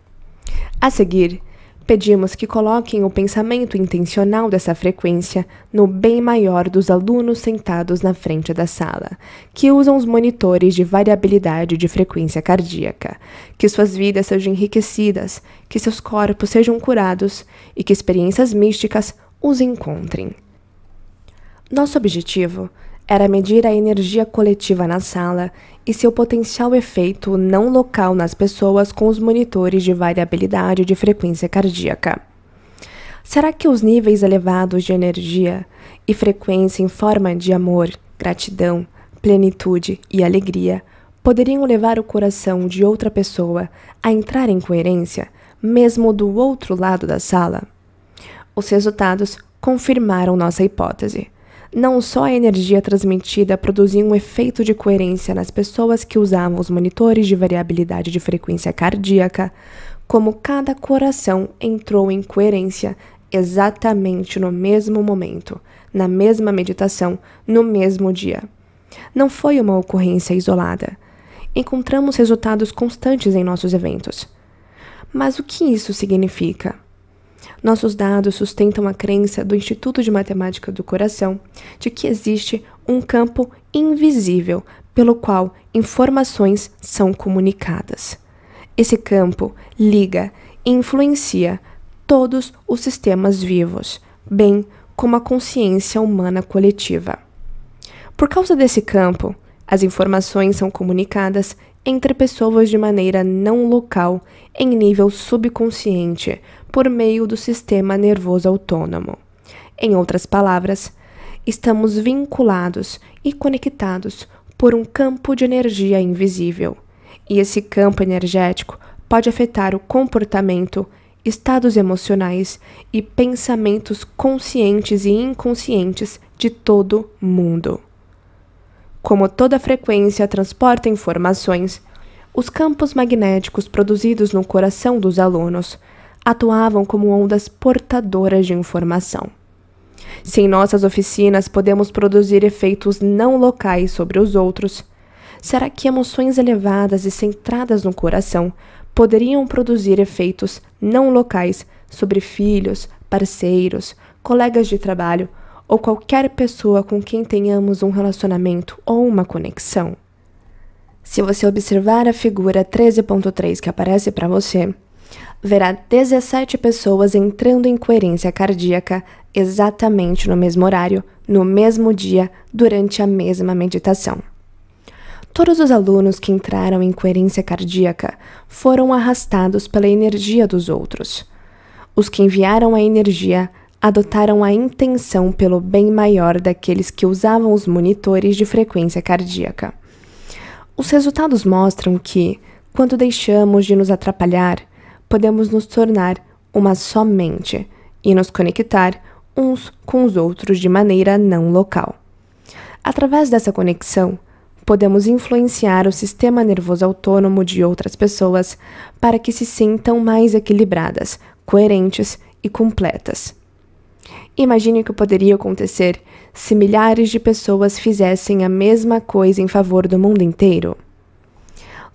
A seguir, pedimos que coloquem o pensamento intencional dessa frequência no bem maior dos alunos sentados na frente da sala, que usam os monitores de variabilidade de frequência cardíaca, que suas vidas sejam enriquecidas, que seus corpos sejam curados e que experiências místicas os encontrem. Nosso objetivo era medir a energia coletiva na sala e seu potencial efeito não local nas pessoas com os monitores de variabilidade de frequência cardíaca. Será que os níveis elevados de energia e frequência em forma de amor, gratidão, plenitude e alegria poderiam levar o coração de outra pessoa a entrar em coerência, mesmo do outro lado da sala? Os resultados confirmaram nossa hipótese. Não só a energia transmitida produzia um efeito de coerência nas pessoas que usavam os monitores de variabilidade de frequência cardíaca, como cada coração entrou em coerência exatamente no mesmo momento, na mesma meditação, no mesmo dia. Não foi uma ocorrência isolada. Encontramos resultados constantes em nossos eventos. Mas o que isso significa? Nossos dados sustentam a crença do Instituto de Matemática do Coração de que existe um campo invisível pelo qual informações são comunicadas. Esse campo liga e influencia todos os sistemas vivos, bem como a consciência humana coletiva. Por causa desse campo, as informações são comunicadas entre pessoas de maneira não local, em nível subconsciente, por meio do sistema nervoso autônomo. Em outras palavras, estamos vinculados e conectados por um campo de energia invisível, e esse campo energético pode afetar o comportamento, estados emocionais e pensamentos conscientes e inconscientes de todo mundo. Como toda frequência transporta informações, os campos magnéticos produzidos no coração dos alunos atuavam como ondas portadoras de informação. Se em nossas oficinas podemos produzir efeitos não locais sobre os outros, será que emoções elevadas e centradas no coração poderiam produzir efeitos não locais sobre filhos, parceiros, colegas de trabalho ou qualquer pessoa com quem tenhamos um relacionamento ou uma conexão? Se você observar a figura 13.3 que aparece para você, verá 17 pessoas entrando em coerência cardíaca exatamente no mesmo horário, no mesmo dia, durante a mesma meditação. Todos os alunos que entraram em coerência cardíaca foram arrastados pela energia dos outros. Os que enviaram a energia adotaram a intenção pelo bem maior daqueles que usavam os monitores de frequência cardíaca. Os resultados mostram que, quando deixamos de nos atrapalhar, podemos nos tornar uma só mente e nos conectar uns com os outros de maneira não local. Através dessa conexão, podemos influenciar o sistema nervoso autônomo de outras pessoas para que se sintam mais equilibradas, coerentes e completas. Imagine o que poderia acontecer se milhares de pessoas fizessem a mesma coisa em favor do mundo inteiro.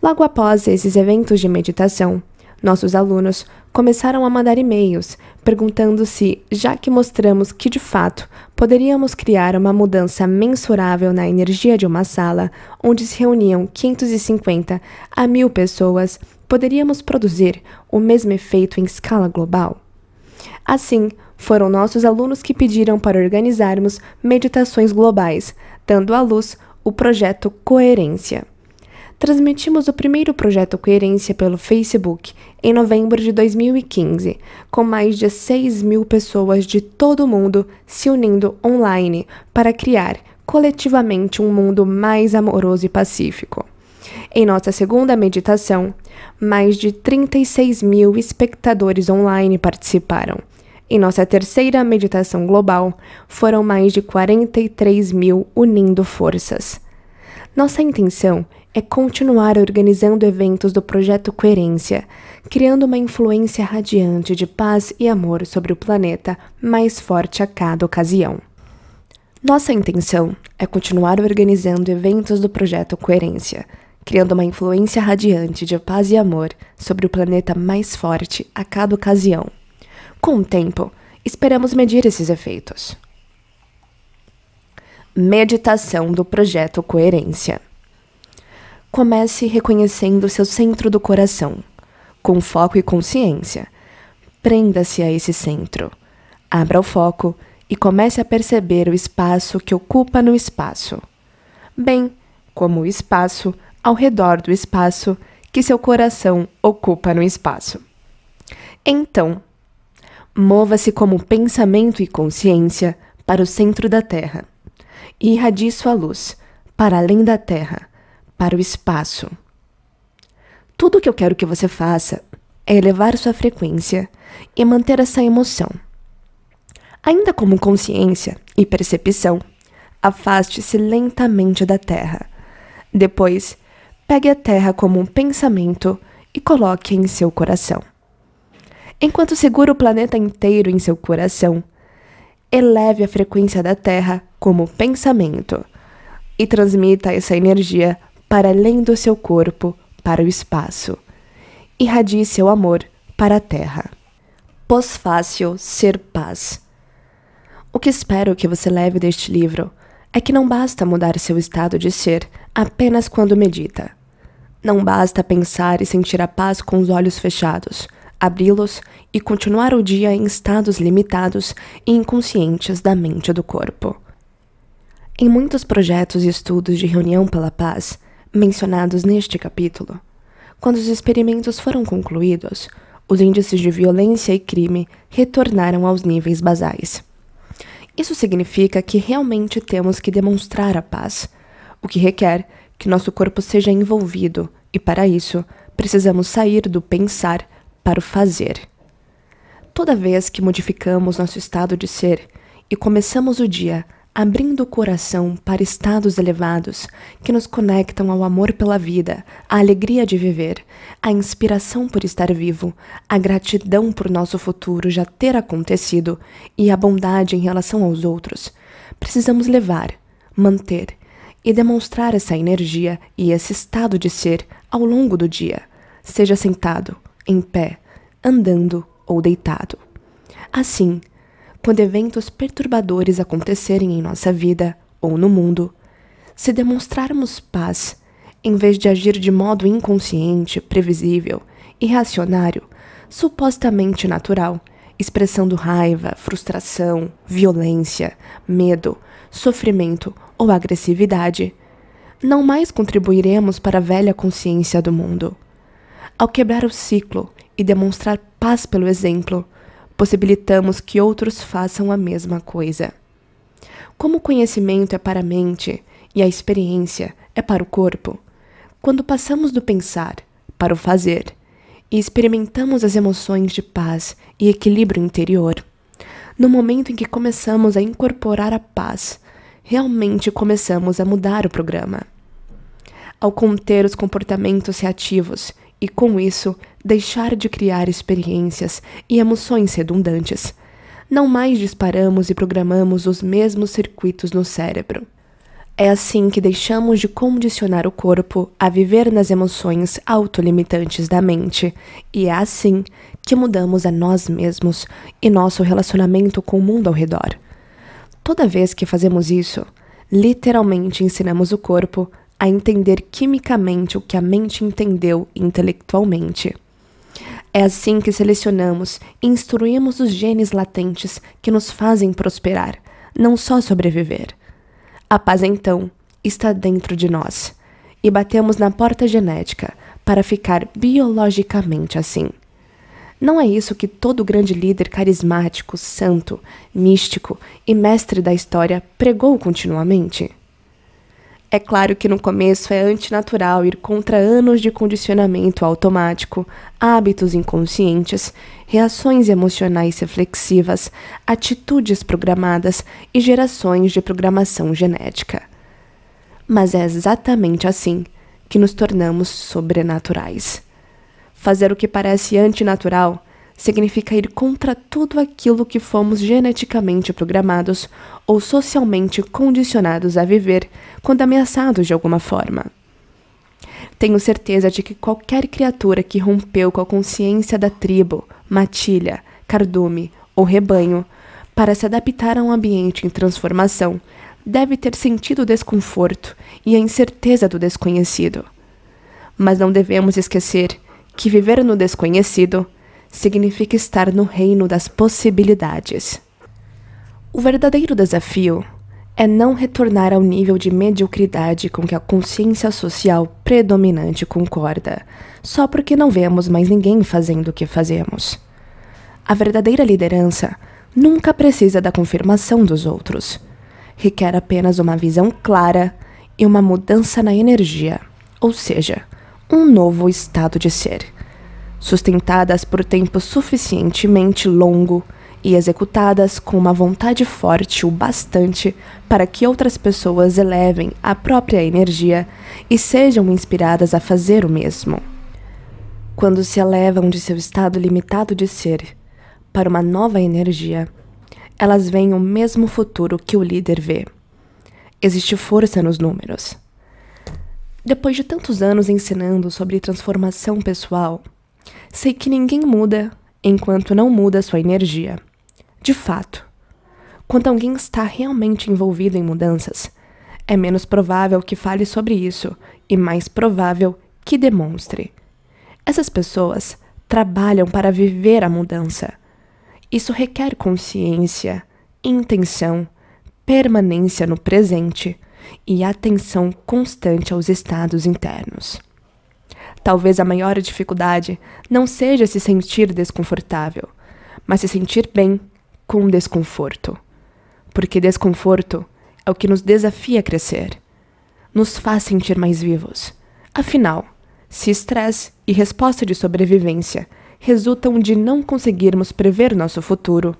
Logo após esses eventos de meditação, nossos alunos começaram a mandar e-mails perguntando se, já que mostramos que de fato poderíamos criar uma mudança mensurável na energia de uma sala onde se reuniam 550 a 1.000 pessoas, poderíamos produzir o mesmo efeito em escala global. Assim, foram nossos alunos que pediram para organizarmos meditações globais, dando à luz o projeto Coerência. Transmitimos o primeiro projeto Coerência pelo Facebook em novembro de 2015, com mais de 6.000 pessoas de todo o mundo se unindo online para criar coletivamente um mundo mais amoroso e pacífico. Em nossa segunda meditação, mais de 36.000 espectadores online participaram. Em nossa terceira meditação global, foram mais de 43.000 unindo forças. Nossa intenção é continuar organizando eventos do Projeto Coerência, criando uma influência radiante de paz e amor sobre o planeta mais forte a cada ocasião. Nossa intenção é continuar organizando eventos do Projeto Coerência, criando uma influência radiante de paz e amor sobre o planeta mais forte a cada ocasião. Com o tempo, esperamos medir esses efeitos. Meditação do Projeto Coerência. Comece reconhecendo seu centro do coração, com foco e consciência. Prenda-se a esse centro. Abra o foco e comece a perceber o espaço que ocupa no espaço, bem como o espaço ao redor do espaço que seu coração ocupa no espaço. Então, mova-se como pensamento e consciência para o centro da Terra e irradie sua luz para além da Terra, para o espaço. Tudo o que eu quero que você faça é elevar sua frequência e manter essa emoção. Ainda como consciência e percepção, afaste-se lentamente da Terra. Depois, pegue a Terra como um pensamento e coloque em seu coração. Enquanto segura o planeta inteiro em seu coração, eleve a frequência da Terra como pensamento e transmita essa energia para além do seu corpo, para o espaço. Irradie seu amor para a Terra. Pós-fácil ser paz. O que espero que você leve deste livro é que não basta mudar seu estado de ser apenas quando medita. Não basta pensar e sentir a paz com os olhos fechados, abri-los e continuar o dia em estados limitados e inconscientes da mente e do corpo. Em muitos projetos e estudos de reunião pela paz, mencionados neste capítulo, quando os experimentos foram concluídos, os índices de violência e crime retornaram aos níveis basais. Isso significa que realmente temos que demonstrar a paz, o que requer que nosso corpo seja envolvido, e para isso precisamos sair do pensar para o fazer. Toda vez que modificamos nosso estado de ser e começamos o dia abrindo o coração para estados elevados que nos conectam ao amor pela vida, à alegria de viver, à inspiração por estar vivo, à gratidão por nosso futuro já ter acontecido e à bondade em relação aos outros, precisamos levar, manter e demonstrar essa energia e esse estado de ser ao longo do dia, seja sentado, em pé, andando ou deitado. Assim, quando eventos perturbadores acontecerem em nossa vida ou no mundo, se demonstrarmos paz, em vez de agir de modo inconsciente, previsível e reacionário, supostamente natural, expressando raiva, frustração, violência, medo, sofrimento ou agressividade, não mais contribuiremos para a velha consciência do mundo. Ao quebrar o ciclo e demonstrar paz pelo exemplo, possibilitamos que outros façam a mesma coisa. Como o conhecimento é para a mente e a experiência é para o corpo, quando passamos do pensar para o fazer e experimentamos as emoções de paz e equilíbrio interior, no momento em que começamos a incorporar a paz, realmente começamos a mudar o programa. ao conter os comportamentos reativos e, com isso, deixar de criar experiências e emoções redundantes. Não mais disparamos e programamos os mesmos circuitos no cérebro. É assim que deixamos de condicionar o corpo a viver nas emoções autolimitantes da mente, e é assim que mudamos a nós mesmos e nosso relacionamento com o mundo ao redor. Toda vez que fazemos isso, literalmente ensinamos o corpo a entender quimicamente o que a mente entendeu intelectualmente. É assim que selecionamos e instruímos os genes latentes que nos fazem prosperar, não só sobreviver. A paz, então, está dentro de nós, e batemos na porta genética para ficar biologicamente assim. Não é isso que todo grande líder carismático, santo, místico e mestre da história pregou continuamente? É claro que no começo é antinatural ir contra anos de condicionamento automático, hábitos inconscientes, reações emocionais reflexivas, atitudes programadas e gerações de programação genética. Mas é exatamente assim que nos tornamos sobrenaturais. Fazer o que parece antinatural significa ir contra tudo aquilo que fomos geneticamente programados ou socialmente condicionados a viver quando ameaçados de alguma forma. Tenho certeza de que qualquer criatura que rompeu com a consciência da tribo, matilha, cardume ou rebanho para se adaptar a um ambiente em transformação deve ter sentido o desconforto e a incerteza do desconhecido. Mas não devemos esquecer que viver no desconhecido significa estar no reino das possibilidades. O verdadeiro desafio é não retornar ao nível de mediocridade com que a consciência social predominante concorda, só porque não vemos mais ninguém fazendo o que fazemos. A verdadeira liderança nunca precisa da confirmação dos outros. Requer apenas uma visão clara e uma mudança na energia, ou seja, um novo estado de ser, sustentadas por tempo suficientemente longo e executadas com uma vontade forte o bastante para que outras pessoas elevem a própria energia e sejam inspiradas a fazer o mesmo. Quando se elevam de seu estado limitado de ser para uma nova energia, elas veem o mesmo futuro que o líder vê. Existe força nos números. Depois de tantos anos ensinando sobre transformação pessoal, sei que ninguém muda enquanto não muda sua energia. De fato, quando alguém está realmente envolvido em mudanças, é menos provável que fale sobre isso e mais provável que demonstre. Essas pessoas trabalham para viver a mudança. Isso requer consciência, intenção, permanência no presente e atenção constante aos estados internos. Talvez a maior dificuldade não seja se sentir desconfortável, mas se sentir bem com desconforto. Porque desconforto é o que nos desafia a crescer, nos faz sentir mais vivos. Afinal, se estresse e resposta de sobrevivência resultam de não conseguirmos prever nosso futuro,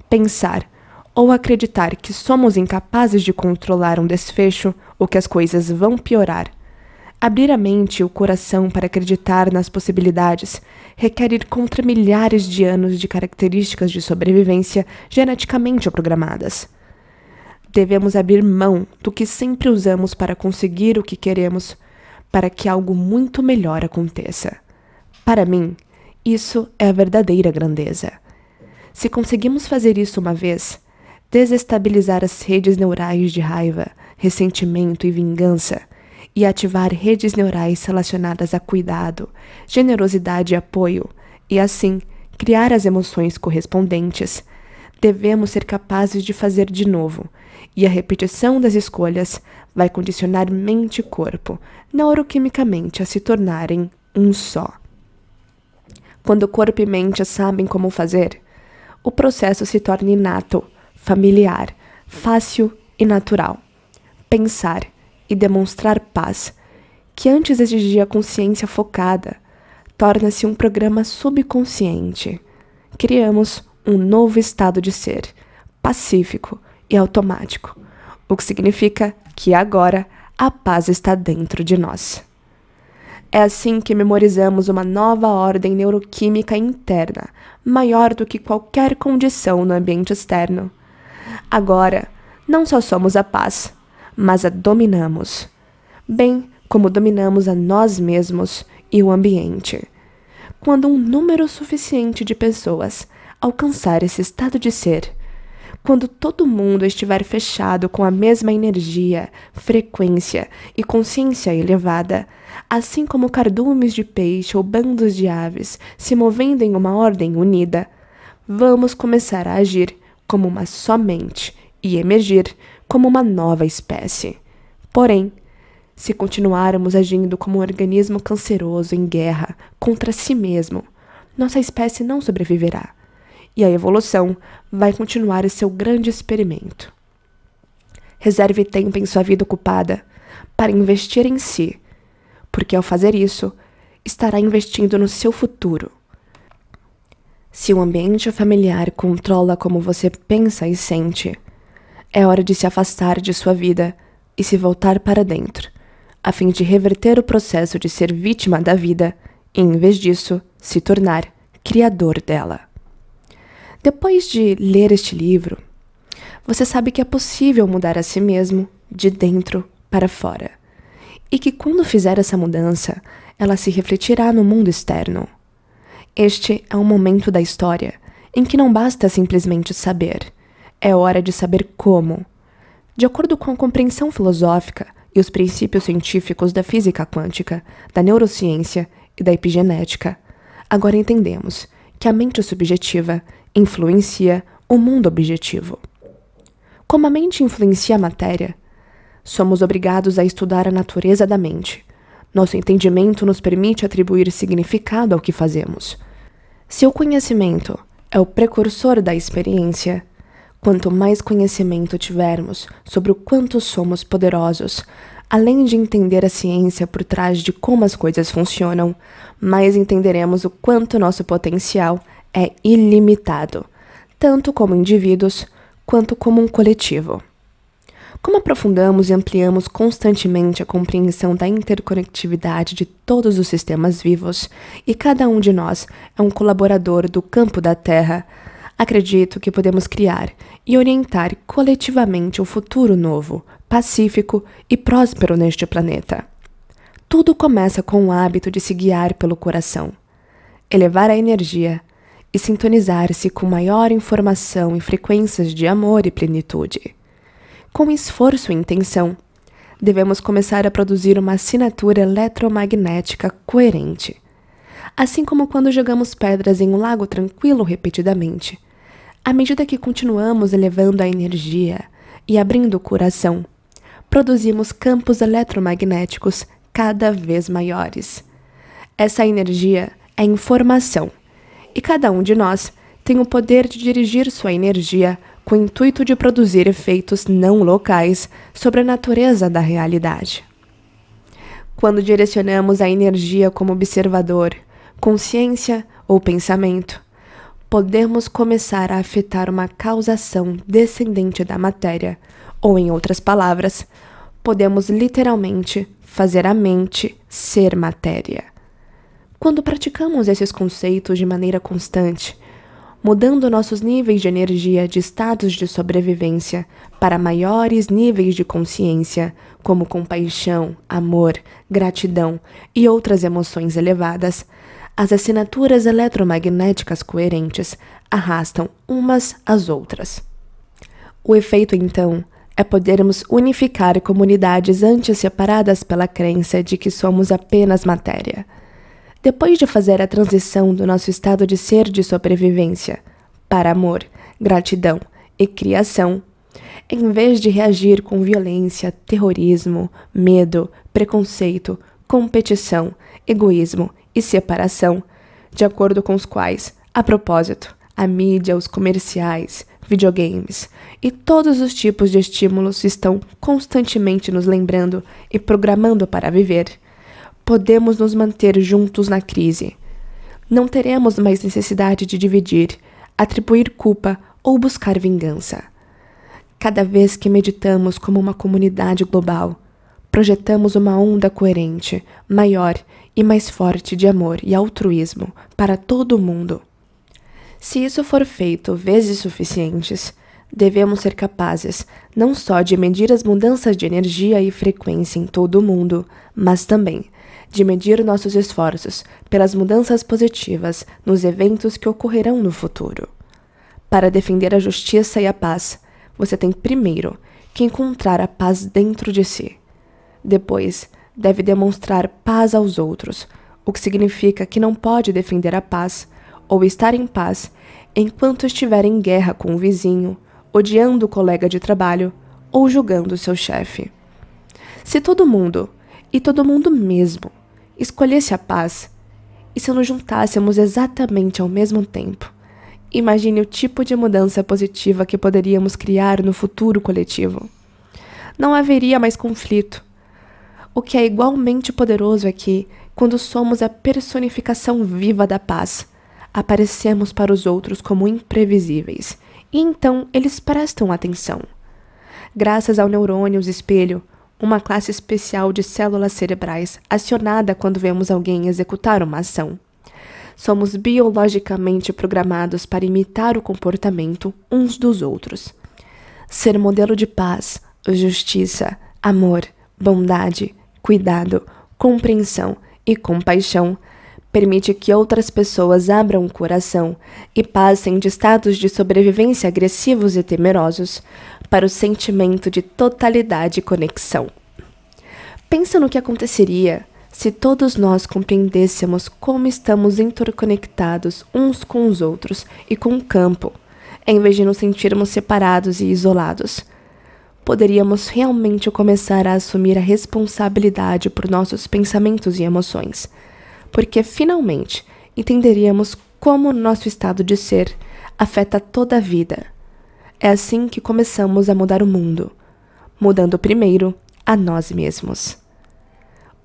pensar ou acreditar que somos incapazes de controlar um desfecho ou que as coisas vão piorar, abrir a mente e o coração para acreditar nas possibilidades requer ir contra milhares de anos de características de sobrevivência geneticamente programadas. Devemos abrir mão do que sempre usamos para conseguir o que queremos, para que algo muito melhor aconteça. Para mim, isso é a verdadeira grandeza. Se conseguimos fazer isso uma vez, desestabilizar as redes neurais de raiva, ressentimento e vingança, e ativar redes neurais relacionadas a cuidado, generosidade e apoio, e assim criar as emoções correspondentes, devemos ser capazes de fazer de novo, e a repetição das escolhas vai condicionar mente e corpo, neuroquimicamente, a se tornarem um só. Quando corpo e mente sabem como fazer, o processo se torna inato, familiar, fácil e natural. Pensar e demonstrar paz, que antes exigia consciência focada, torna-se um programa subconsciente. Criamos um novo estado de ser, pacífico e automático, o que significa que agora a paz está dentro de nós. É assim que memorizamos uma nova ordem neuroquímica interna, maior do que qualquer condição no ambiente externo. Agora, não só somos a paz, mas a dominamos, bem como dominamos a nós mesmos e o ambiente. Quando um número suficiente de pessoas alcançar esse estado de ser, quando todo mundo estiver fechado com a mesma energia, frequência e consciência elevada, assim como cardumes de peixe ou bandos de aves se movendo em uma ordem unida, vamos começar a agir como uma só mente e emergir como uma nova espécie. Porém, se continuarmos agindo como um organismo canceroso em guerra contra si mesmo, nossa espécie não sobreviverá. E a evolução vai continuar seu grande experimento. Reserve tempo em sua vida ocupada para investir em si, porque ao fazer isso, estará investindo no seu futuro. Se o ambiente familiar controla como você pensa e sente, é hora de se afastar de sua vida e se voltar para dentro, a fim de reverter o processo de ser vítima da vida e, em vez disso, se tornar criador dela. Depois de ler este livro, você sabe que é possível mudar a si mesmo de dentro para fora, e que quando fizer essa mudança, ela se refletirá no mundo externo. Este é um momento da história em que não basta simplesmente saber, é hora de saber como. De acordo com a compreensão filosófica e os princípios científicos da física quântica, da neurociência e da epigenética, agora entendemos que a mente subjetiva influencia o mundo objetivo. Como a mente influencia a matéria, somos obrigados a estudar a natureza da mente. Nosso entendimento nos permite atribuir significado ao que fazemos. Se o conhecimento é o precursor da experiência, quanto mais conhecimento tivermos sobre o quanto somos poderosos, além de entender a ciência por trás de como as coisas funcionam, mais entenderemos o quanto nosso potencial é ilimitado, tanto como indivíduos quanto como um coletivo. Como aprofundamos e ampliamos constantemente a compreensão da interconectividade de todos os sistemas vivos e cada um de nós é um colaborador do campo da Terra, acredito que podemos criar e orientar coletivamente um futuro novo, pacífico e próspero neste planeta. Tudo começa com o hábito de se guiar pelo coração, elevar a energia e sintonizar-se com maior informação e frequências de amor e plenitude. Com esforço e intenção, devemos começar a produzir uma assinatura eletromagnética coerente. Assim como quando jogamos pedras em um lago tranquilo repetidamente, à medida que continuamos elevando a energia e abrindo o coração, produzimos campos eletromagnéticos cada vez maiores. Essa energia é informação, e cada um de nós tem o poder de dirigir sua energia com o intuito de produzir efeitos não locais sobre a natureza da realidade. Quando direcionamos a energia como observador, consciência ou pensamento, podemos começar a afetar uma causação descendente da matéria, ou, em outras palavras, podemos literalmente fazer a mente ser matéria. Quando praticamos esses conceitos de maneira constante, mudando nossos níveis de energia de estados de sobrevivência para maiores níveis de consciência, como compaixão, amor, gratidão e outras emoções elevadas, as assinaturas eletromagnéticas coerentes arrastam umas às outras. O efeito, então, é podermos unificar comunidades antes separadas pela crença de que somos apenas matéria. Depois de fazer a transição do nosso estado de ser de sobrevivência para amor, gratidão e criação, em vez de reagir com violência, terrorismo, medo, preconceito, competição, egoísmo e separação, de acordo com os quais, a propósito, a mídia, os comerciais, videogames e todos os tipos de estímulos estão constantemente nos lembrando e programando para viver, podemos nos manter juntos na crise. Não teremos mais necessidade de dividir, atribuir culpa ou buscar vingança. Cada vez que meditamos como uma comunidade global, projetamos uma onda coerente, maior e mais forte de amor e altruísmo para todo o mundo. Se isso for feito vezes suficientes, devemos ser capazes não só de medir as mudanças de energia e frequência em todo o mundo, mas também de medir nossos esforços pelas mudanças positivas nos eventos que ocorrerão no futuro. Para defender a justiça e a paz, você tem primeiro que encontrar a paz dentro de si. Depois, deve demonstrar paz aos outros, o que significa que não pode defender a paz ou estar em paz enquanto estiver em guerra com o vizinho, odiando o colega de trabalho ou julgando seu chefe. Se todo mundo, e todo mundo mesmo, escolhesse a paz, e se nos juntássemos exatamente ao mesmo tempo, imagine o tipo de mudança positiva que poderíamos criar no futuro coletivo. Não haveria mais conflito. O que é igualmente poderoso é que, quando somos a personificação viva da paz, aparecemos para os outros como imprevisíveis, e então eles prestam atenção. Graças ao neurônios espelho, uma classe especial de células cerebrais acionada quando vemos alguém executar uma ação. Somos biologicamente programados para imitar o comportamento uns dos outros. Ser modelo de paz, justiça, amor, bondade, cuidado, compreensão e compaixão permite que outras pessoas abram o coração e passem de estados de sobrevivência agressivos e temerosos para o sentimento de totalidade e conexão. Pensa no que aconteceria se todos nós compreendêssemos como estamos interconectados uns com os outros e com o campo, em vez de nos sentirmos separados e isolados. Poderíamos realmente começar a assumir a responsabilidade por nossos pensamentos e emoções, porque finalmente entenderíamos como nosso estado de ser afeta toda a vida. É assim que começamos a mudar o mundo, mudando primeiro a nós mesmos.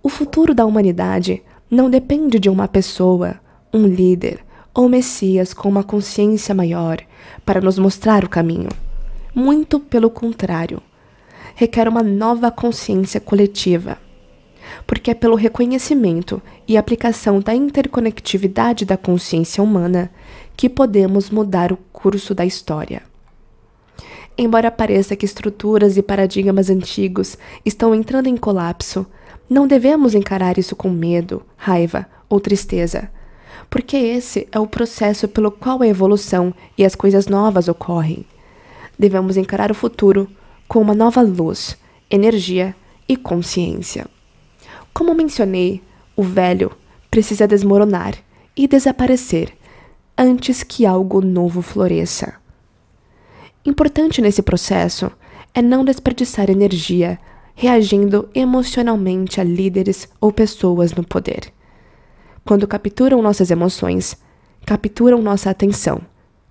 O futuro da humanidade não depende de uma pessoa, um líder ou Messias com uma consciência maior para nos mostrar o caminho. Muito pelo contrário, requer uma nova consciência coletiva, porque é pelo reconhecimento e aplicação da interconectividade da consciência humana que podemos mudar o curso da história. Embora pareça que estruturas e paradigmas antigos estão entrando em colapso, não devemos encarar isso com medo, raiva ou tristeza, porque esse é o processo pelo qual a evolução e as coisas novas ocorrem. Devemos encarar o futuro com uma nova luz, energia e consciência. Como mencionei, o velho precisa desmoronar e desaparecer antes que algo novo floresça. Importante nesse processo é não desperdiçar energia reagindo emocionalmente a líderes ou pessoas no poder. Quando capturam nossas emoções, capturam nossa atenção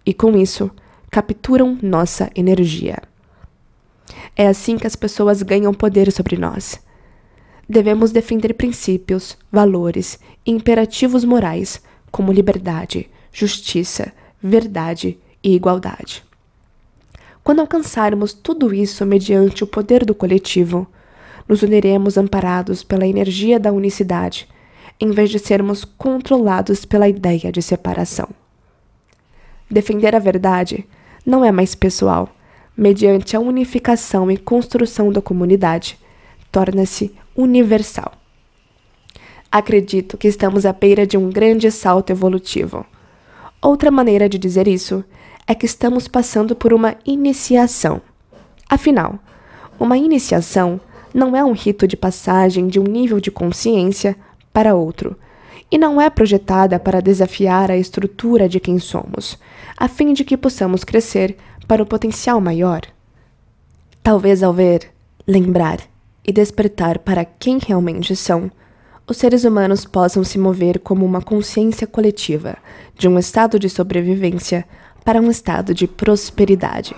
e, com isso, capturam nossa energia. É assim que as pessoas ganham poder sobre nós. Devemos defender princípios, valores e imperativos morais como liberdade, justiça, verdade e igualdade. Quando alcançarmos tudo isso mediante o poder do coletivo, nos uniremos amparados pela energia da unicidade, em vez de sermos controlados pela ideia de separação. Defender a verdade não é mais pessoal. Mediante a unificação e construção da comunidade, torna-se universal. Acredito que estamos à beira de um grande salto evolutivo. Outra maneira de dizer isso é que estamos passando por uma iniciação. Afinal, uma iniciação não é um rito de passagem de um nível de consciência para outro, e não é projetada para desafiar a estrutura de quem somos, a fim de que possamos crescer para o potencial maior. Talvez ao ver, lembrar e despertar para quem realmente são, os seres humanos possam se mover como uma consciência coletiva, de um estado de sobrevivência para um estado de prosperidade.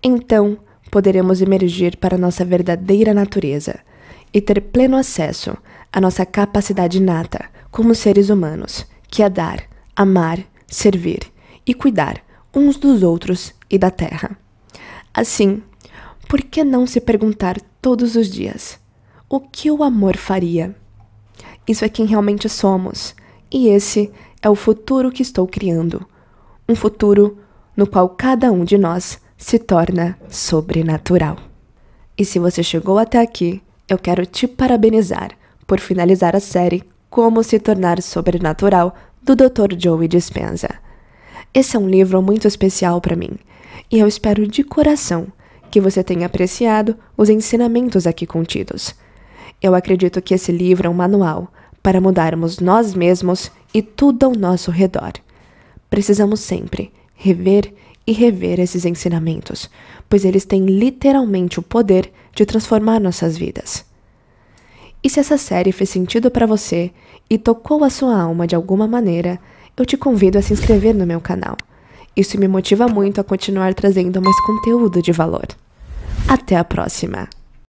Então, poderemos emergir para nossa verdadeira natureza e ter pleno acesso à nossa capacidade inata como seres humanos, que é dar, amar, servir e cuidar uns dos outros e da Terra. Assim, por que não se perguntar todos os dias: o que o amor faria. Isso é quem realmente somos, e esse é o futuro que estou criando. Um futuro no qual cada um de nós se torna sobrenatural. E se você chegou até aqui, eu quero te parabenizar por finalizar a série Como se tornar sobrenatural, do Dr. Joe Dispenza. Esse é um livro muito especial para mim, e eu espero de coração que você tenha apreciado os ensinamentos aqui contidos. Eu acredito que esse livro é um manual para mudarmos nós mesmos e tudo ao nosso redor. Precisamos sempre rever e rever esses ensinamentos, pois eles têm literalmente o poder de transformar nossas vidas. E se essa série fez sentido para você e tocou a sua alma de alguma maneira, eu te convido a se inscrever no meu canal. Isso me motiva muito a continuar trazendo mais conteúdo de valor. Até a próxima!